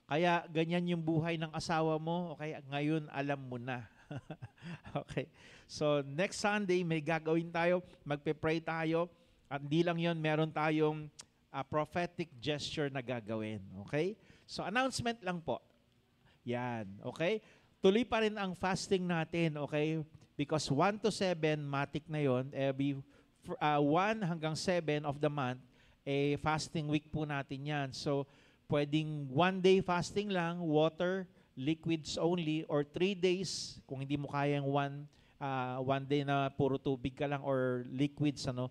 Kaya, ganyan yung buhay ng asawa mo. Okay? Ngayon, alam mo na. Okay? So, next Sunday, may gagawin tayo. Magpe-pray tayo. At hindi lang yun, meron tayong prophetic gesture na gagawin. Okay? So, announcement lang po. Yan. Okay? Tuloy pa rin ang fasting natin. Okay? Because 1 to 7, matik na yon, every 1 hanggang 7 of the month, fasting week po natin yan. So, pwedeng 1 day fasting lang, water, liquids only, or 3 days, kung hindi mo kayang 1 day na puro tubig ka lang or liquids, 3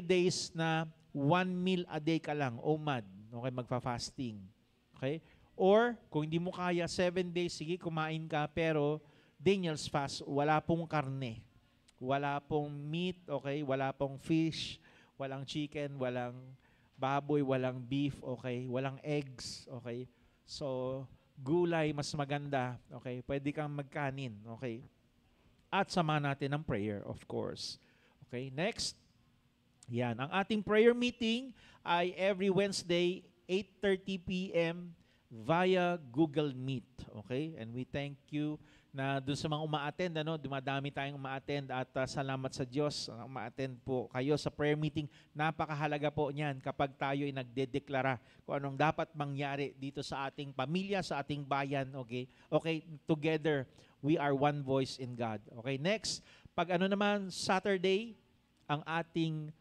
days na 1 meal a day ka lang, OMAD, okay, magfa-fasting. Okay? Or, kung hindi mo kaya 7 days, sige, kumain ka, pero Daniel's fast, wala pong karne, wala pong meat, okay, wala pong fish, walang chicken, walang baboy, walang beef, okay, walang eggs, okay. So, gulay mas maganda, okay, pwede kang magkanin, okay. At sama natin ng prayer, of course. Okay, next. Yan, ang ating prayer meeting ay every Wednesday, 8:30 p.m. via Google Meet, okay? And we thank you na doon sa mga uma-attend, dumadami tayong uma-attend at salamat sa Diyos, uma-attend po kayo sa prayer meeting. Napakahalaga po niyan kapag tayo ay nagdedeklara kung anong dapat mangyari dito sa ating pamilya, sa ating bayan, okay? Okay, together, we are one voice in God. Okay, next, pag naman, Saturday, ang ating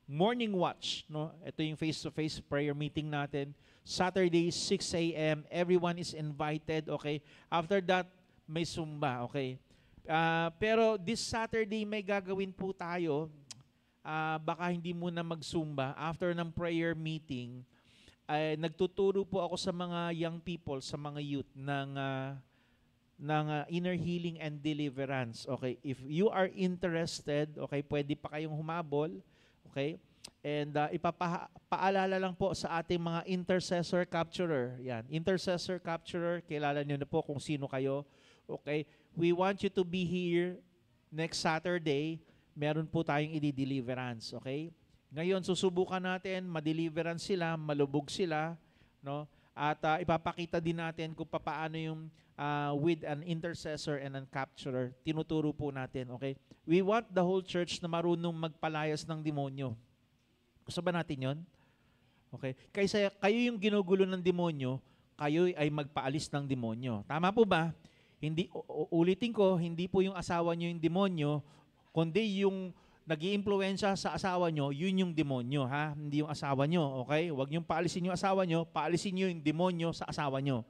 morning watch, ito yung face-to-face prayer meeting natin. Saturday, 6 a.m. Everyone is invited, okay? After that, may Zumba, okay? Pero this Saturday, may gagawin po tayo. Baka hindi muna mag-Zumba. After ng prayer meeting, nagtuturo po ako sa mga young people, sa mga youth, ng inner healing and deliverance, okay? If you are interested, okay, pwede pa kayong humabol, okay? And ipapaalala lang po sa ating mga intercessor capturer. Yan, intercessor capturer, kilala niyo na po kung sino kayo. Okay? We want you to be here next Saturday. Meron po tayong i-deliverance, okay? Ngayon susubukan natin, ma-deliverance sila, malubog sila, no? At ipapakita din natin kung paano yung with an intercessor and an capturer. Tinuturo po natin, okay? We want the whole church na marunong magpalayas ng demonyo. Gusto ba natin yon? Okay. Kaysa kayo yung ginugulo ng demonyo, kayo ay magpaalis ng demonyo. Tama po ba? Hindi, ulitin ko, hindi po yung asawa nyo yung demonyo, kundi yung nag-iimpluwensya sa asawa nyo, yun yung demonyo, ha? Hindi yung asawa nyo, okay? Huwag nyo paalisin yung asawa nyo, paalisin nyo yung demonyo sa asawa nyo.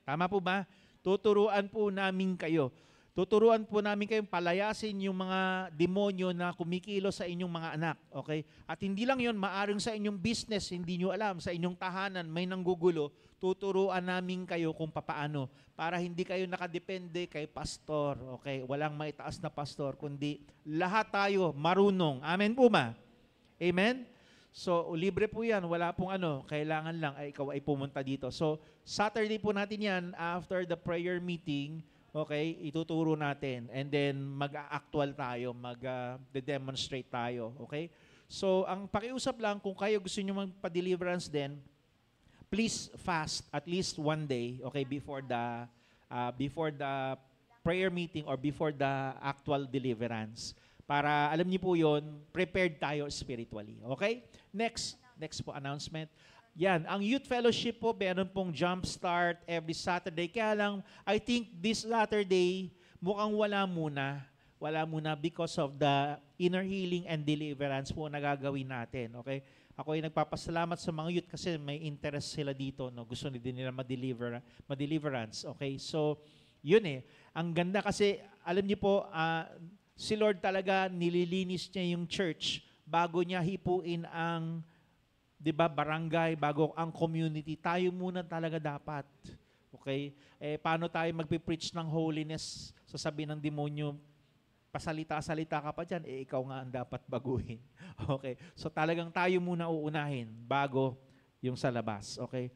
Tama po ba? Tuturuan po namin kayo. Tuturuan po namin kayong palayasin yung mga demonyo na kumikilos sa inyong mga anak. Okay? At hindi lang yun, maaring sa inyong business, hindi nyo alam, sa inyong tahanan, may nanggugulo, tuturuan namin kayo kung papaano para hindi kayo nakadepende kay pastor. Okay? Walang maitaas na pastor, kundi lahat tayo marunong. Amen po ba? Amen? So, libre po yan. Wala pong kailangan lang ay ikaw ay pumunta dito. So, Saturday po natin yan after the prayer meeting. Okay, ituturo natin and then mag-actual tayo, mag-demonstrate tayo, okay? So, ang pakiusap lang, kung kayo gusto nyo magpa-deliverance din, please fast at least 1 day, okay, before the prayer meeting or before the actual deliverance. Para, alam niyo po yon, prepared tayo spiritually, okay? Next po announcement. Yan, ang youth fellowship po, meron pong jump start every Saturday. Kaya lang, I think this Saturday, mukhang wala muna because of the inner healing and deliverance po na gagawin natin. Okay? Ako ay nagpapasalamat sa mga youth kasi may interest sila dito. No? Gusto din nila ma-deliverance. Okay? So, yun Ang ganda kasi, alam niyo po, si Lord talaga nililinis niya yung church bago niya hipuin ang barangay, bago ang community. Tayo muna talaga dapat. Okay? Paano tayo magpipreach ng holiness? Sasabihin ng demonyo, pasalita-salita ka pa dyan, ikaw nga ang dapat baguhin. Okay? So talagang tayo muna uunahin bago yung sa labas. Okay?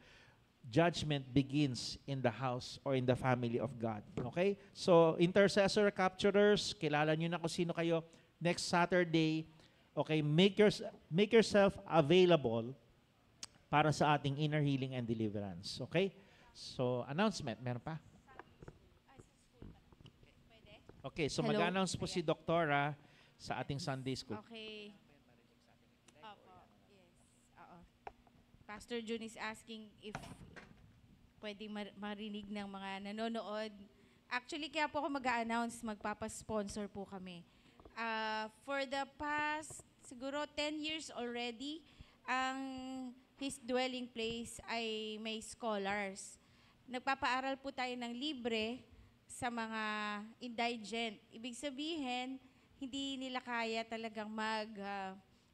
judgment begins in the house or in the family of God. Okay? So, intercessor capturers, kilala nyo na kung sino kayo. Next Saturday, okay, make yourself available para sa ating inner healing and deliverance. Okay? So, announcement. Meron pa? Okay, so Hello. mag-announce po si Doktora sa ating Sunday School. Okay. Opo, yes. Oo. Pastor June is asking if pwedeng marinig ng mga nanonood. Actually, kaya po ako mag-a-announce, magpapasponsor po kami. For the past, siguro 10 years already, ang His Dwelling Place ay may scholars. Nagpapaaral po tayo ng libre sa mga indigent. Ibig sabihin, hindi nila kaya talagang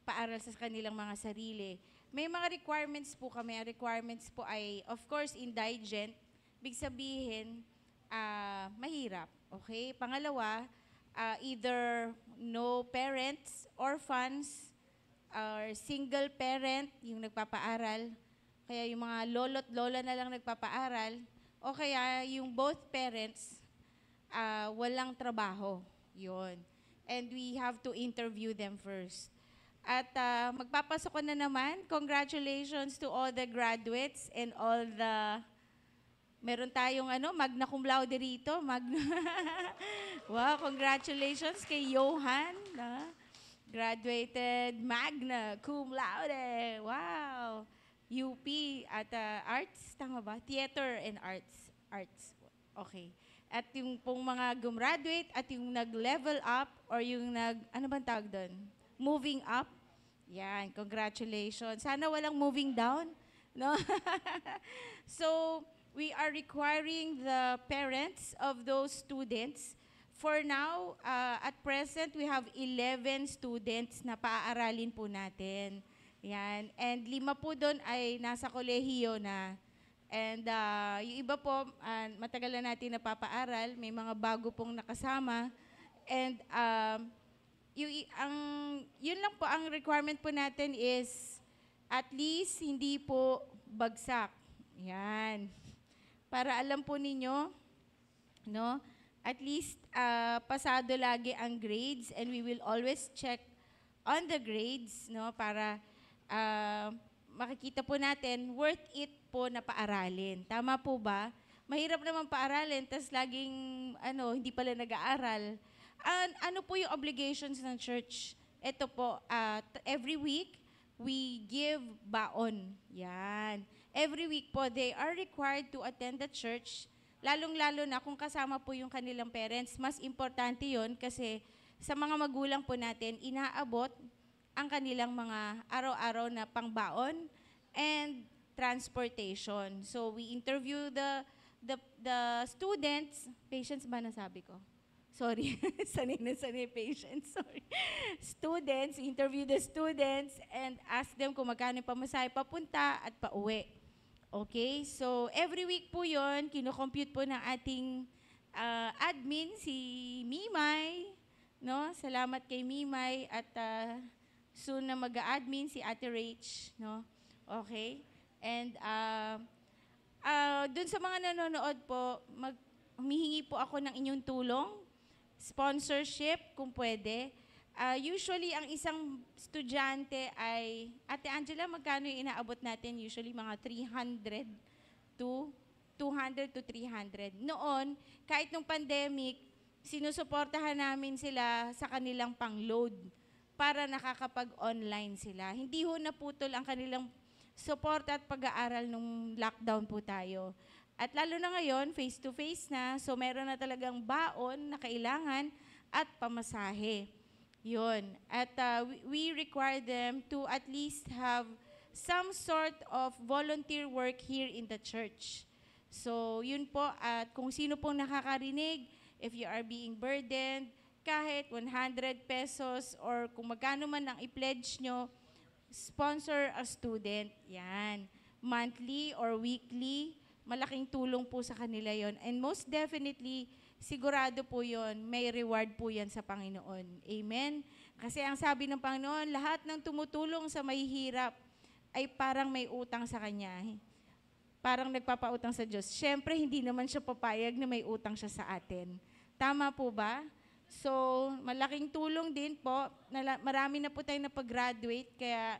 paaral sa kanilang mga sarili. May mga requirements po kami. Ang requirements po ay, of course, indigent. Ibig sabihin, mahirap. Okay? Pangalawa, either no parents, orphans, or single parent, yung nagpapaaral. Kaya yung mga lolo't lola na lang nagpapaaral. O kaya yung both parents, walang trabaho. Yun. And we have to interview them first. At magpapasok ko na naman. Congratulations to all the graduates and all the... Meron tayong magna cum laude rito. Wow, congratulations kay Johan. Graduated magna cum laude. Wow. UP at arts, tama ba? Theater and arts. Arts. Okay. At yung pong mga gumraduate at yung nag-level up or yung ano bang tawag doon? Moving up. Yan, congratulations. Sana walang moving down. No? So, we are requiring the parents of those students. For now, at present, we have 11 students na paaaralin po natin. Yan. And 5 po doon ay nasa kolehiyo na. And yung iba po, matagal na natin napapaaral. May mga bago pong nakasama. And yun lang po, ang requirement po natin is at least hindi po bagsak. Yan. Para alam po ninyo, no? At least pasado lagi ang grades and we will always check on the grades, no? Para makikita po natin, worth it po na paaralin. Tama po ba? Mahirap naman paaralin, tas laging, hindi pala nag-aaral. Ano po yung obligations ng church? Ito po, every week, we give baon. Yan. Every week po, they are required to attend the church, lalong-lalo na kung kasama po yung kanilang parents. Mas importante yon kasi sa mga magulang po natin, inaabot ang kanilang mga araw-araw na pangbaon and transportation. So we interview the students, patients ba nasabi ko? Sorry, sanay patients, sorry. Students, interview the students and ask them kung magkano yung pamasahe papunta at pauwi. Okay, so every week po yon, kino-compute po ng ating admin, si Mimay, no? Salamat kay Mimay at soon na mag-admin si Ate Rach, no? Okay? And dun sa mga nanonood po, humihingi po ako ng inyong tulong, sponsorship kung pwede. Usually, ang isang estudyante ay, Ate Angela, magkano yung inaabot natin? Usually, mga 200 to 300. Noon, kahit nung pandemic, sinusuportahan namin sila sa kanilang pang-load para nakakapag-online sila. Hindi ho naputol ang kanilang support at pag-aaral nung lockdown po tayo. At lalo na ngayon, face-to-face na, so meron na talagang baon na kailangan at pamasahe. Yun. At we require them to at least have some sort of volunteer work here in the church. So, yun po. At kung sino pong nakakarinig, if you are being burdened, kahit 100 pesos or kung magkano man ang i-pledge nyo, sponsor a student. Yan. Monthly or weekly, malaking tulong po sa kanila yon. And most definitely, sigurado po yon, may reward po yan sa Panginoon. Amen? Kasi ang sabi ng Panginoon, lahat ng tumutulong sa mahihirap ay parang may utang sa Kanya. parang nagpapautang sa Diyos. Siyempre, hindi naman siya papayag na may utang siya sa atin. Tama po ba? So, malaking tulong din po. Marami na po tayo napag-graduate, kaya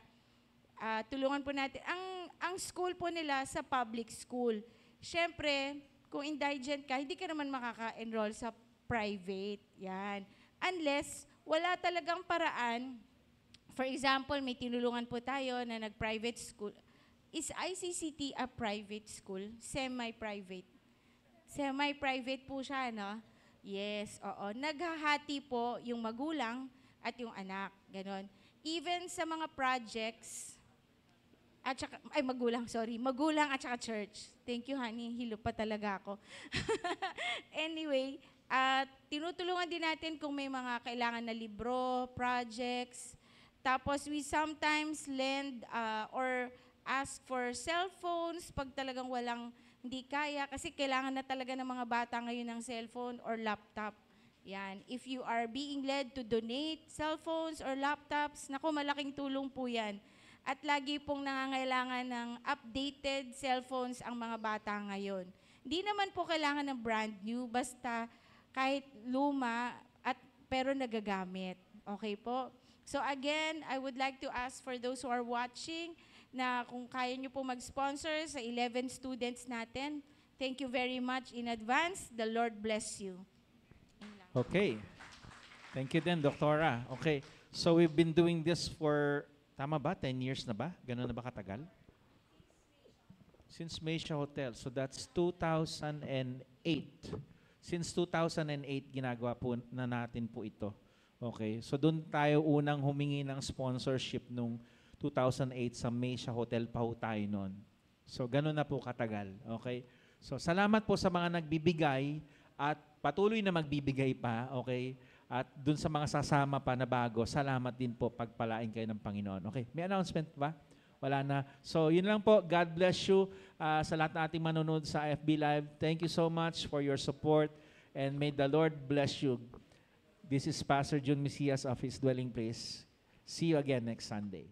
tulungan po natin. Ang school po nila sa public school. Siyempre, kung indigent ka, hindi ka naman makaka-enroll sa private. Yan. Unless, wala talagang paraan. For example, may tinulungan po tayo na nag-private school. Is ICCT a private school? Semi-private. Semi-private po siya, no? Yes, oo. Naghahati po yung magulang at yung anak. Ganon. Even sa mga projects, magulang at saka church. Thank you, honey. Hilo pa talaga ako. Anyway, tinutulungan din natin kung may mga kailangan na libro, projects. Tapos we sometimes lend or ask for cellphones pag talagang hindi kaya. Kasi kailangan na talaga ng mga bata ngayon ng cellphone or laptop. Yan. If you are being led to donate cellphones or laptops, naku, malaking tulong po yan. At lagi pong nangangailangan ng updated cellphones ang mga bata ngayon. Hindi naman po kailangan ng brand new, basta kahit luma pero nagagamit. Okay po? So again, I would like to ask for those who are watching na kung kaya nyo po mag-sponsor sa 11 students natin. Thank you very much in advance. The Lord bless you. Okay. Thank you din, Doktora. Okay. So we've been doing this for, tama ba? 10 years na ba? Ganun na ba katagal? Since Meisha Hotel. So that's 2008. Since 2008, ginagawa po na natin po ito. Okay. So doon tayo unang humingi ng sponsorship nung 2008 sa Meisha Hotel pa ho tayo noon. So ganun na po katagal. Okay. So salamat po sa mga nagbibigay at patuloy na magbibigay pa. Okay. At dun sa mga sasama pa na bago, salamat din po, pagpalain kayo ng Panginoon. Okay, may announcement ba? Wala na. So yun lang po, God bless you sa lahat ng ating manonood sa FB Live. Thank you so much for your support and may the Lord bless you. This is Pastor Jun Mesias of His Dwelling Place. See you again next Sunday.